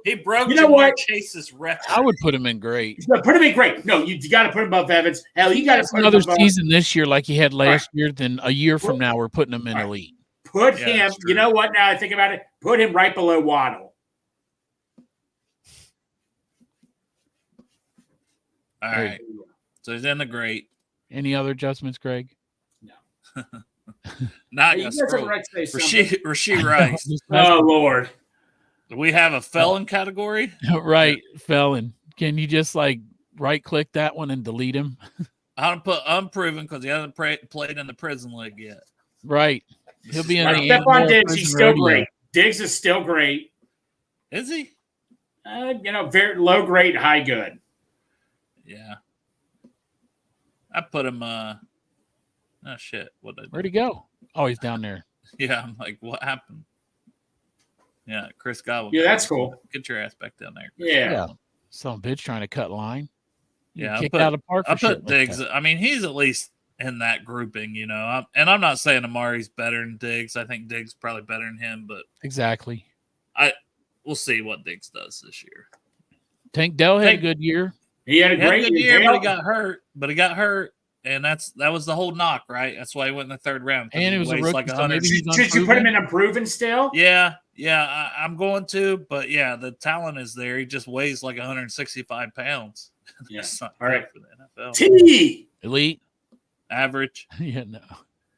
he broke Jamar Chase's record. I would put him in great. Put him in great. No, you got to put him above Evans. Hell, you got to put another season this year like he had last year. Then a year from now, we're putting him in elite. Put him. You know what? Now I think about it. Put him right below Waddle. All right. So he's in the great. Any other adjustments, Greg? No. Not Rasheed Rice. Oh Lord. Do we have a felon category? Right, felon. Can you just right click that one and delete him? I'll put unproven because he hasn't played in the prison league yet. Right. He'll be in the Stephon Diggs. He's still great. Diggs is still great. Is he? Very low grade, high good. Yeah. I put him. Oh shit! Where'd he go? Oh, he's down there. Yeah, I'm like, what happened? Yeah, Chris Godwin. Yeah, that's cool. Get your ass back down there. Yeah. Some bitch trying to cut line. Yeah, kicked out of park. I put Diggs. I mean, he's at least in that grouping, And I'm not saying Amari's better than Diggs. I think Diggs is probably better than him, but exactly. We'll see what Diggs does this year. Tank Dell had a good year. He had a great year, but he got hurt. And that was the whole knock, right? That's why he went in the third round. And it was a rookie. Should you put him in unproven still? Yeah, I'm going to. But yeah, the talent is there. He just weighs like 165 pounds. Yeah. All right for the NFL. T elite, average. Yeah, no.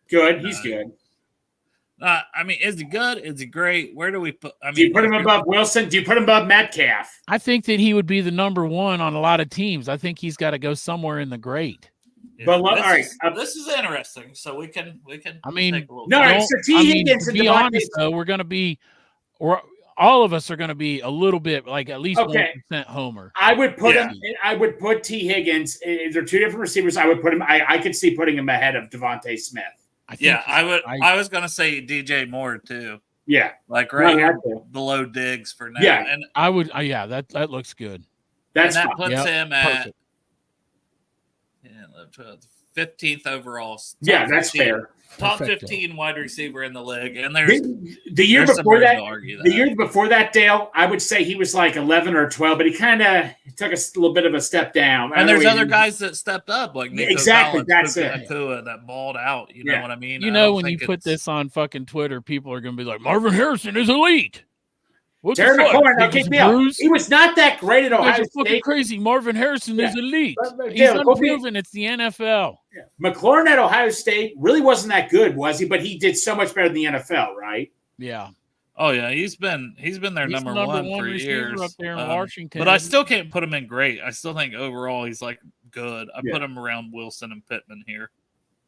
Good. He's good. I mean, is he good? Is he great? Where do we put? Do you put him above Wilson? Do you put him above Metcalf? I think that he would be the number one on a lot of teams. I think he's got to go somewhere in the great. Yeah. But all right, this is interesting. So we can. I mean, take a little so T. Higgins. To be honest, though, all of us are going to be a little bit at least 1% homer. I would put him. I would put T. Higgins. They're two different receivers. I would put him. I could see putting him ahead of Devontae Smith. I would. I was going to say DJ Moore too. Yeah, here below Diggs for now. Yeah, and I would. That looks good. That puts him at 15th overall. Yeah, that's fair. Top 15 wide receiver in the league, and there's the year before that. The year before that, Dale, I would say he was like 11 or 12, but he kind of took a little bit of a step down. And there's other guys that stepped up, like Nico Collins, that's Nakua, that balled out. You know what I mean? When you put this on fucking Twitter, people are going to be like, Marvin Harrison is elite. Terry McLaurin, he was not that great at Ohio State. Fucking crazy. Marvin Harrison is elite. He's unproven. It's the NFL. Yeah. McLaurin at Ohio State really wasn't that good, was he? But he did so much better than the NFL, right? Yeah. Oh yeah, he's been their number one for years up there in Washington. But I still can't put him in great. I still think overall he's good. I put him around Wilson and Pittman here.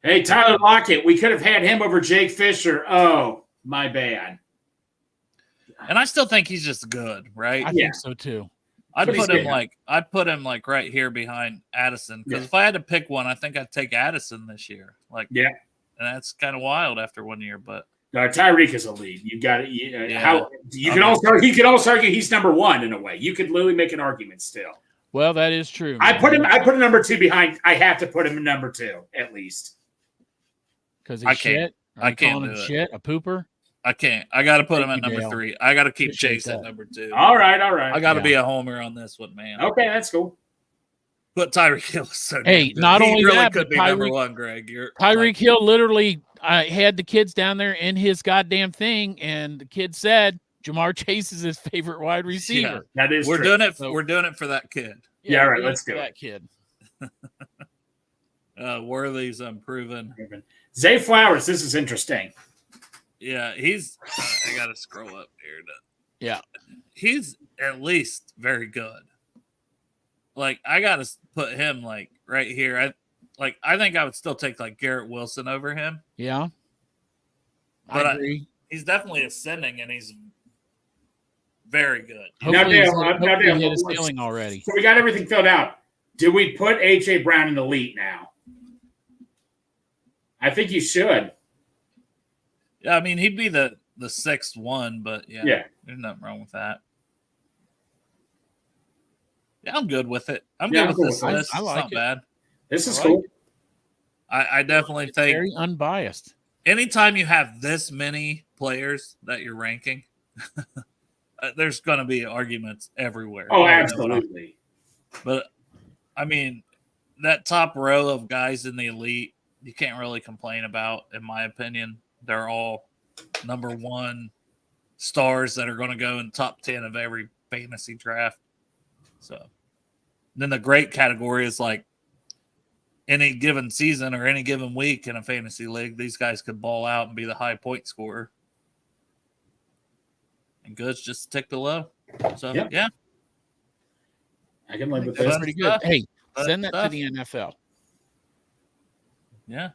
Hey, Tyler Lockett, we could have had him over Jake Fisher. Oh, my bad. And I still think he's just good, right? I think so too. I'd put him right here behind Addison because if I had to pick one, I think I'd take Addison this year. And that's kind of wild after 1 year, but Tyreek is a lead. You got it. You can also argue he's number one in a way. You could literally make an argument still. Well, that is true. I put him number two behind. I have to put him in number two at least because I can't. I can't do it. A pooper. I can't. I got to put him at number 3. I got to keep Chase at number 2. All right. I got to be a homer on this one, man. Okay, that's cool. But Tyreek Hill is so good. Not only really that, could be number 1, Greg. Tyreek Hill literally had the kids down there in his goddamn thing, and the kid said Jamar Chase is his favorite wide receiver. Yeah, that is. We're doing it. We're doing it for that kid. Yeah, all right. Let's do that kid. Worthy's unproven. Zay Flowers. This is interesting. Yeah, I got to scroll up here. he's at least very good. Like, I gotta put him like right here. I think I would still take like Garrett Wilson over him. Yeah, But I agree. He's definitely ascending, and he's very good. Hopefully Now, he hit his ceiling already. So we got everything filled out. Do we put A.J. Brown in elite now? I think you should. Yeah, I mean, he'd be the sixth one, but yeah, there's nothing wrong with that. Yeah, I'm good with it. I'm good with this list. I like it's not bad. This is cool. I definitely think very unbiased. Anytime you have this many players that you're ranking, there's going to be arguments everywhere. Oh, absolutely. But I mean, that top row of guys in the elite, you can't really complain about, in my opinion. They're all number one stars that are going to go in top 10 of every fantasy draft. So then the great category is like any given season or any given week in a fantasy league, these guys could ball out and be the high point scorer. And Good's just tick below. So, yeah. I can live with That's this. pretty good. Hey, send that to the NFL. Yeah.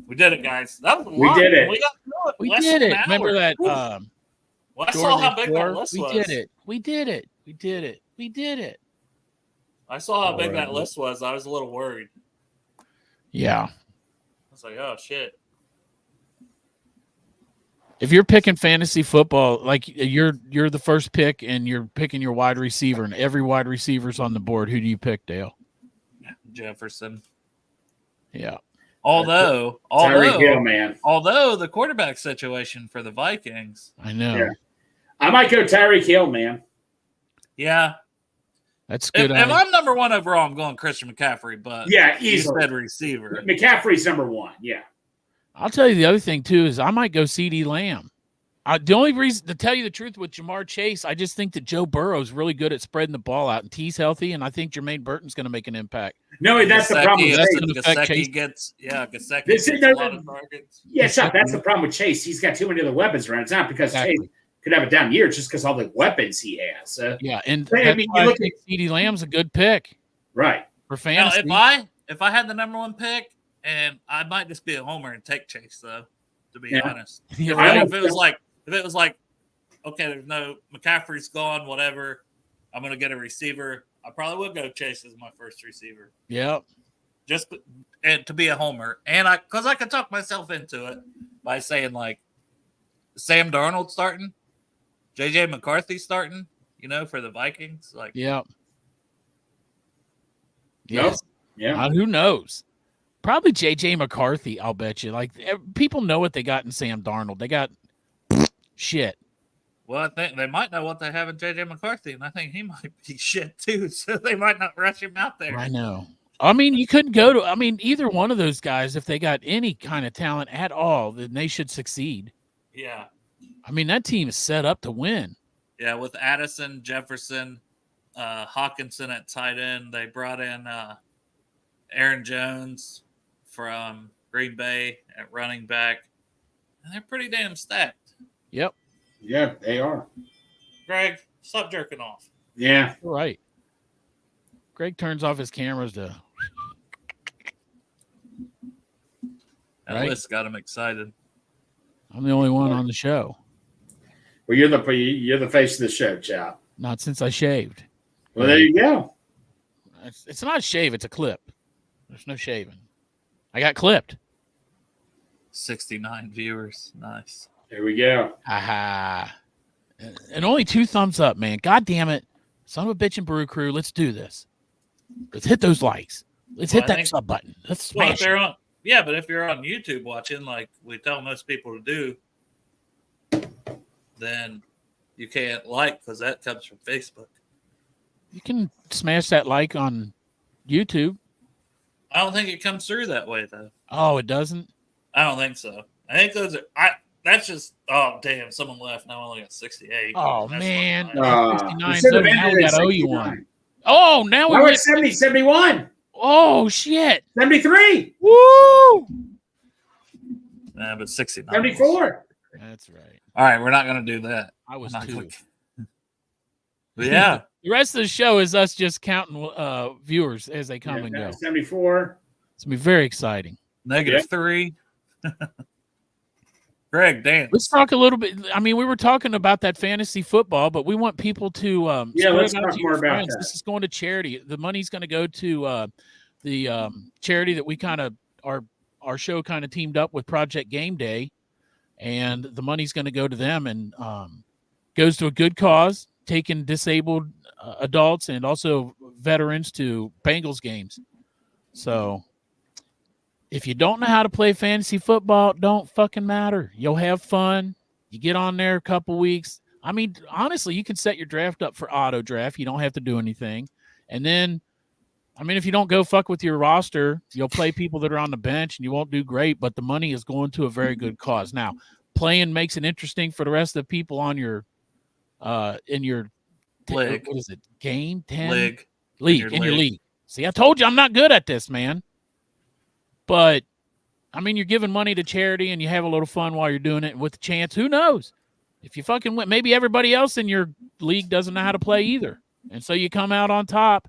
We did it, guys. That was We did it. We got through it. We Less did than it. an Remember hour. that? Well, I saw how big that list was. We did it. We did it. We did it. We did it. I saw how big that list was. I was a little worried. Yeah. I was like, oh, shit. If you're picking fantasy football, like you're the first pick and you're picking your wide receiver and every wide receiver's on the board, who do you pick, Dale? Jefferson. Yeah. Although the quarterback situation for the Vikings. I know. Yeah. I might go Tyreek Hill, man. Yeah. That's good. If I'm number one overall, I'm going Christian McCaffrey, but yeah, you easily. said receiver. McCaffrey's number one. Yeah. I'll tell you the other thing too is I might go CD Lamb. The only reason, to tell you the truth, with Jamar Chase, I just think that Joe Burrow is really good at spreading the ball out, and T's healthy, and I think Jermaine Burton's going to make an impact. No, that's the problem. Gesicki gets a lot of targets. Yeah, Chuck, that's the problem with Chase. He's got too many other weapons around. It's not because Chase could have a down year, it's just because all the weapons he has. Yeah, and I mean, you look at CD Lamb's a good pick, right? For fantasy. Now, if I had the number one pick, and I might just be a homer and take Chase, though, to be honest. If it was like, okay, there's no McCaffrey's gone, whatever, I'm gonna get a receiver, I probably would go Chase as my first receiver. Yep. Just and to be a homer, and because I could talk myself into it by saying like Sam Darnold starting, JJ McCarthy starting, for the Vikings, like yep. Yes. Yeah. Who knows? Probably JJ McCarthy. I'll bet you. Like people know what they got in Sam Darnold. They got shit. Well, I think they might know what they have in JJ McCarthy, and I think he might be shit too. So they might not rush him out there. I know. I mean, you couldn't go to. I mean, either one of those guys, if they got any kind of talent at all, then they should succeed. Yeah. I mean, that team is set up to win. Yeah, with Addison, Jefferson, Hawkinson at tight end, they brought in Aaron Jones from Green Bay at running back, and they're pretty damn stacked. Yep. Yeah, they are. Greg, stop jerking off. Yeah. You're right. Greg turns off his cameras to. That list got him excited. I'm the only one on the show. Well, you're the face of the show, Chop. Not since I shaved. Well, there you go. It's not a shave. It's a clip. There's no shaving. I got clipped. 69 viewers. Nice. There we go. Aha. And only 2 thumbs up, man. God damn it. Son of a bitch and Brew Crew. Let's do this. Let's hit those likes. Let's hit that sub button. Let's smash it. But if you're on YouTube watching, like we tell most people to do, then you can't like because that comes from Facebook. You can smash that like on YouTube. I don't think it comes through that way, though. Oh, it doesn't? I don't think so. I think those are that's just damn, someone left. Now I only got 68. Oh, That's man. 69. So now we got to owe you one. Oh, now we're we're at 70, 71. Oh, shit. 73. Woo! Nah, but 69. 74. That's right. All right, we're not going to do that. I was I'm not 2. gonna- Yeah. The rest of the show is us just counting viewers as they come and go. 74. It's gonna be very exciting. -3. Greg, Dan. Let's talk a little bit. I mean, we were talking about that fantasy football, but we want people to let's talk more about that. This is going to charity. The money's going to go to the charity that we kind of our show kind of teamed up with Project Game Day, and the money's going to go to them and goes to a good cause, taking disabled adults and also veterans to Bengals games. So if you don't know how to play fantasy football, don't fucking matter. You'll have fun. You get on there a couple weeks. I mean, honestly, you can set your draft up for auto draft. You don't have to do anything. And then, I mean, if you don't go fuck with your roster, you'll play people that are on the bench and you won't do great, but the money is going to a very good cause. Now, playing makes it interesting for the rest of the people on your in your league. What is it? Game 10? League. In your league. See, I told you I'm not good at this, man. But I mean, you're giving money to charity and you have a little fun while you're doing it. And with the chance, who knows? If you fucking win, maybe everybody else in your league doesn't know how to play either. And so you come out on top,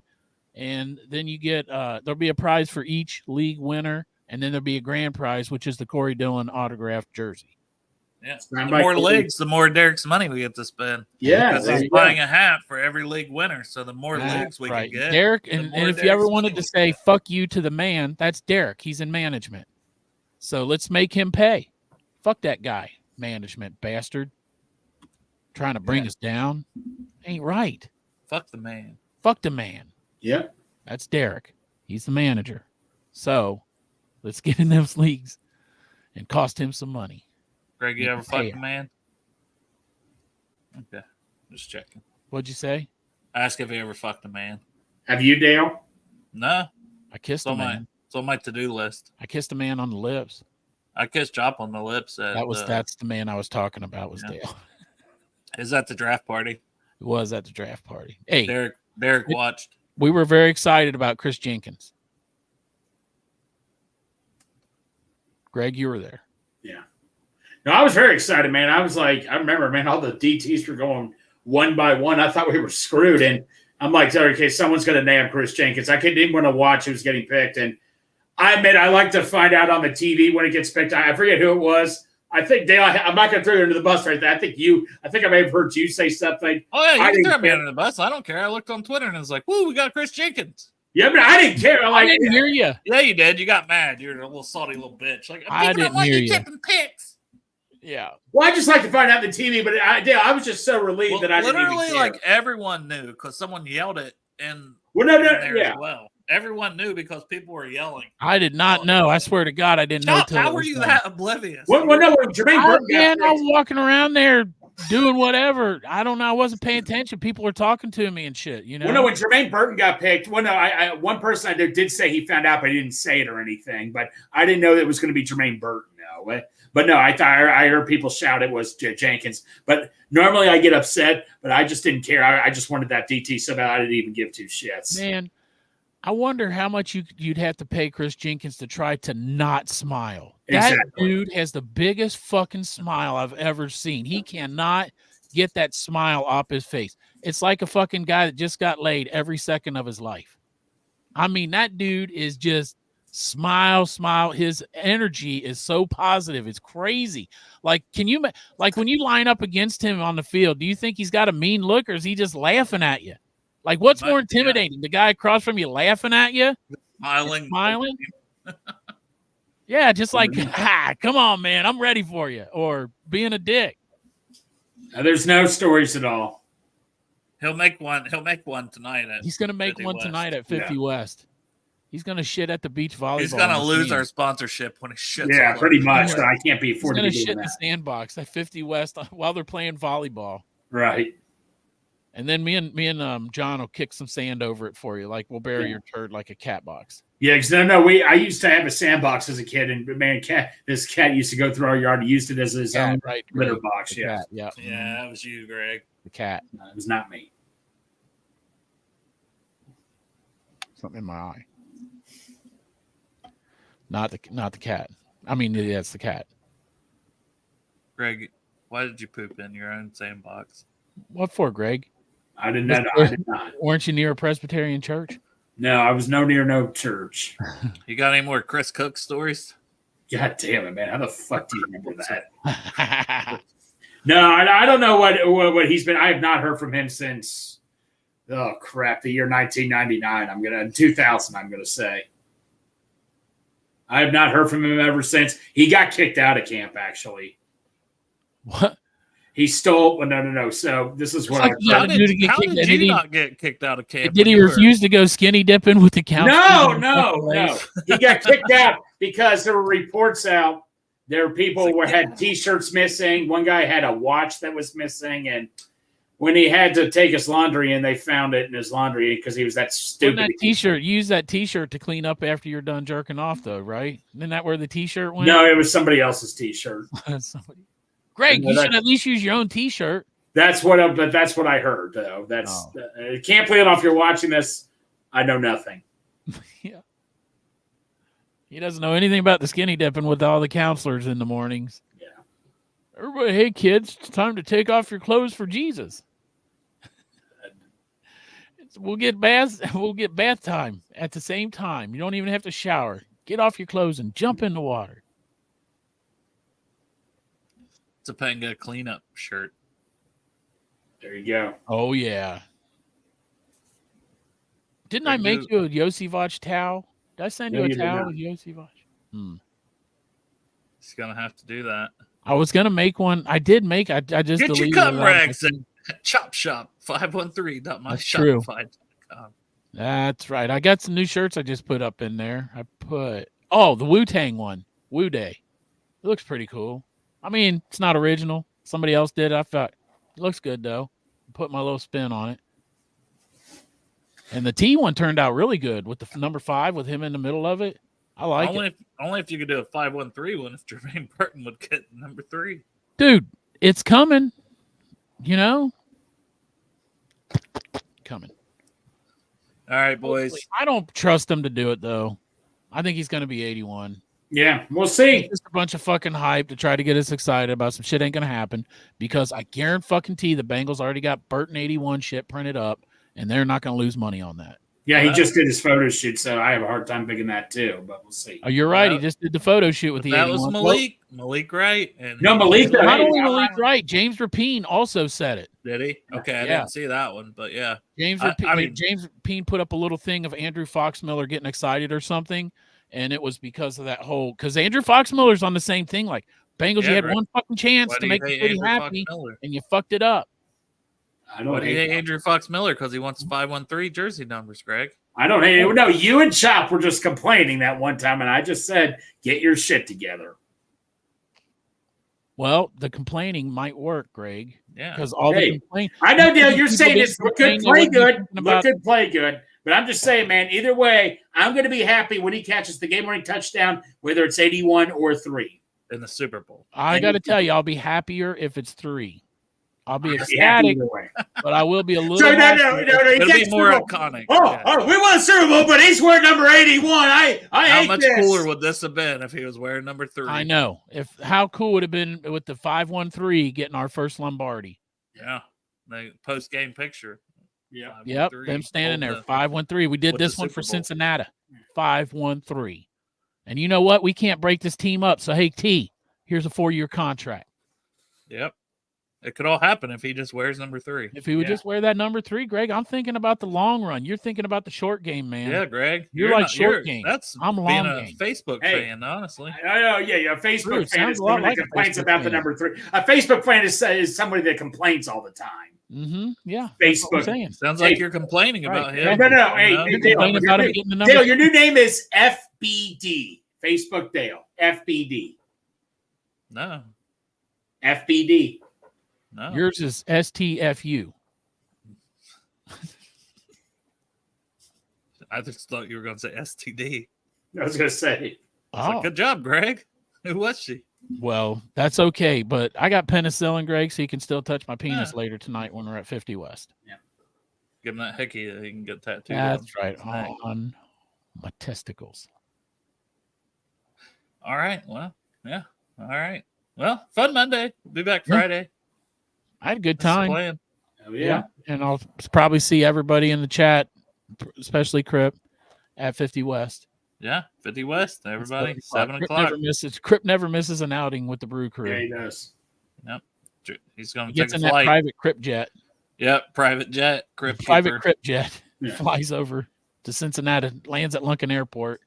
and then you get there'll be a prize for each league winner, and then there'll be a grand prize, which is the Corey Dillon autographed jersey. Yeah. The more leagues, the more Derek's money we get to spend. Yeah. Because he's buying a hat for every league winner. So the more leagues we can get. Derek, and if you ever wanted to say fuck you to the man, that's Derek. He's in management. So let's make him pay. Fuck that guy, management bastard. Trying to bring us down. Ain't right. Fuck the man. Fuck the man. Yep. That's Derek. He's the manager. So let's get in those leagues and cost him some money. Greg, you ever fuck the man? Okay. Just checking. What'd you say? Ask if you ever fucked a man. Have you, Dale? No. I kissed a man. It's on my to-do list. I kissed a man on the lips. I kissed Chop on the lips. That's the man I was talking about was Dale. Is that the draft party? It was at the draft party. Hey, Derek watched. We were very excited about Chris Jenkins. Greg, you were there. Yeah. No, I was very excited, man. I was like, I remember, man, all the DTs were going one by one. I thought we were screwed. And I'm like, okay, someone's going to nab Chris Jenkins. I didn't want to watch who's getting picked. And I admit, I like to find out on the TV when it gets picked. I forget who it was. I think, Dale, I'm not going to throw you under the bus right there. I think I may have heard you say something. Oh, yeah, you can throw me under the bus. I don't care. I looked on Twitter and it was like, woo, we got Chris Jenkins. Yeah, but I didn't care. I didn't hear you. Yeah, you did. You got mad. You're a little salty little bitch. Like, I didn't hear you. Tipping picks. Yeah. Well, I just like to find out the TV, but I was just so relieved that I didn't even care. Literally, like, everyone knew because someone yelled it and as well. Everyone knew because people were yelling. I did not know. I swear to God, I didn't know. How were you that oblivious? Well, no, when Jermaine Burton I was walking around there doing whatever. I don't know. I wasn't paying attention. People were talking to me and shit. You know. Well, no, when Jermaine Burton got picked, one person I did say he found out, but he didn't say it or anything. But I didn't know that it was going to be Jermaine Burton. No, but no, I heard people shout it was Jenkins. But normally I get upset, but I just didn't care. I just wanted that DT so bad I didn't even give two shits. Man, I wonder how much you'd have to pay Chris Jenkins to try to not smile. Exactly. That dude has the biggest fucking smile I've ever seen. He cannot get that smile off his face. It's like a fucking guy that just got laid every second of his life. I mean, that dude is just smile. His energy is so positive. It's crazy. Like, when you line up against him on the field, do you think he's got a mean look or is he just laughing at you? Like, what's more intimidating? The guy across from you laughing at you? Smiling? Yeah, just like, come on, man, I'm ready for you. Or being a dick. There's no stories at all. He'll make one tonight. He's going to make one tonight at 50 West. He's going to shit at the beach volleyball. He's going to lose our sponsorship when he shits. Yeah, pretty much. So I can't be afforded to do that. He's going to shit in the sandbox at 50 West while they're playing volleyball. Right. And then me and John will kick some sand over it for you. Like, we'll bury your turd like a cat box. Yeah, because I used to have a sandbox as a kid, and man, this cat used to go through our yard. He used it as his own litter box. Yeah, yeah, that was you, Greg. The cat. No, it was not me. Something in my eye. Not the cat. I mean, that's the cat. Greg, why did you poop in your own sandbox? What for, Greg? I did not. I did not. Weren't you near a Presbyterian church? No, I was near no church. You got any more Chris Cook stories? God damn it, man! How the fuck do you remember that? No, I don't know what he's been. I have not heard from him since. Oh crap! The year 1999. 2000. I'm gonna say. I have not heard from him ever since. He got kicked out of camp. Actually, What? he stole. No. So this is what How did you not get kicked out of camp? Did he refuse to go skinny dipping with the counselor? No. He got kicked out because there were reports out. There were people who had T-shirts missing. One guy had a watch that was missing, and when he had to take his laundry in, they found it in his laundry because he was that stupid. That T-shirt, use that T-shirt to clean up after you're done jerking off, though, right? Isn't that where the T-shirt went? No, it was somebody else's T-shirt. Greg, you should at least use your own T-shirt. That's what I heard, though. That's Camp Leon. If you're watching this, I know nothing. Yeah, he doesn't know anything about the skinny dipping with all the counselors in the mornings. Yeah, everybody, hey kids, it's time to take off your clothes for Jesus. We'll get bath time at the same time. You don't even have to shower. Get off your clothes and jump in the water. Topanga cleanup shirt. There you go. Oh yeah. Didn't I make you a Yosivach towel? Did I send you a towel with Yosivach? He's gonna have to do that. I was gonna make one. I did make. I just get your cum rags and Chop Shop 513.myshopify.com. That's right. I got some new shirts I just put up in there. The Wu-Tang one, Wu Day. It looks pretty cool. I mean, it's not original. Somebody else did it. I thought it looks good though. Put my little spin on it. And the T one turned out really good with the number 5 with him in the middle of it. I like it. Only if you could do a 513 one if Jermaine Burton would get number 3. Dude, it's coming. You know? Coming. All right, boys. I don't trust him to do it though. I think he's going to be 81. Yeah, we'll see. It's just a bunch of fucking hype to try to get us excited about some shit ain't going to happen because I guarantee the Bengals already got Burton 81 shit printed up and they're not going to lose money on that. Yeah, he just did his photo shoot, so I have a hard time picking that too, but we'll see. Oh, you're right. He just did the photo shoot with the 81. That was Malik Wright. And no, Malik. Not only Malik Wright, James Rapine also said it. Did he? Okay, I didn't see that one, but yeah. James Rapine put up a little thing of Andrew Foxmiller getting excited or something, and it was because of that whole – because Andrew Foxmiller's on the same thing. Like, Bengals, you had one fucking chance to make everybody happy, and you fucked it up. I don't hate Andrew Foxmiller because he wants 513 jersey numbers, Greg. I don't hate it. No, you and Chop were just complaining that one time, and I just said, get your shit together. Well, the complaining might work, Greg. Yeah. Because all the complaining. I know, Dale, you're saying it's look good, play good. Look good, play good. But I'm just saying, man, either way, I'm going to be happy when he catches the game-winning touchdown, whether it's 81 or 3. In the Super Bowl. I got to tell you, I'll be happier if it's 3. I'll be ecstatic, but I will be a little. No. It'll be more iconic. Oh, we won a Super Bowl, but he's wearing number 81. I How hate much this. cooler would this have been if he was wearing number 3? I know. How cool would it have been with the 513 getting our first Lombardi? Yeah, the post-game picture. Yeah. Yep, them standing there. 513. We did this one for Cincinnati. 513. And you know what? We can't break this team up. So hey, T, here's a 4-year contract. Yep. It could all happen if he just wears number 3. If he would just wear that number 3, Greg, I'm thinking about the long run. You're thinking about the short game, man. Yeah, Greg. You're like short game. I'm long game. Facebook fan, honestly. I know, yeah. A Facebook fan is somebody that complains about the number 3. A Facebook fan is somebody that complains all the time. Mm-hmm. Yeah. Facebook. Sounds like you're complaining about him. No. Hey, Dale, your new name is FBD. Facebook Dale. FBD. No. FBD. No. Yours is STFU. I just thought you were going to say STD. I was going to say. Like, good job, Greg. Who was she? Well, that's okay, but I got penicillin, Greg, so you can still touch my penis later tonight when we're at 50 West. Yeah. Give him that hickey that he can get tattooed. That's right. On my testicles. All right. Well, yeah. All right. Well, fun Monday. We'll be back Friday. I had a good time. Oh, yeah. And I'll probably see everybody in the chat, especially Crip, at 50 West. Yeah, 50 West, everybody, 7 o'clock. Crip never misses an outing with the Brew Crew. Yeah, he does. Yep. He's going to Gets take in a flight. that private Crip jet. Yep, private jet. Private Crip jet. Yeah. Flies over to Cincinnati, lands at Lunken Airport.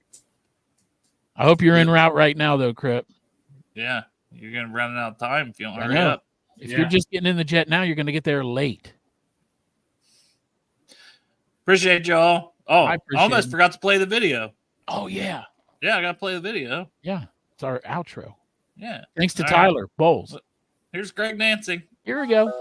I hope you're en route right now, though, Crip. Yeah, you're going to run out of time if you don't hurry up. If you're just getting in the jet now, you're going to get there late. Appreciate y'all. Oh, I almost forgot to play the video. Oh, yeah. Yeah, I got to play the video. Yeah, it's our outro. Yeah. Thanks to Tyler Bowles. Here's Greg dancing. Here we go.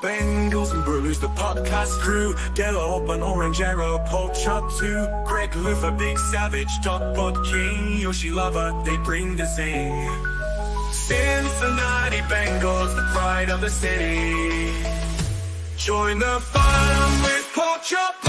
Bengals and Brews, the podcast crew. Yellow up an orange arrow, pork chop too. Greg Luther, Big Savage, Dog King, Yoshi Lava, they bring the sing. Cincinnati Bengals, the pride of the city. Join the fun with pork chop.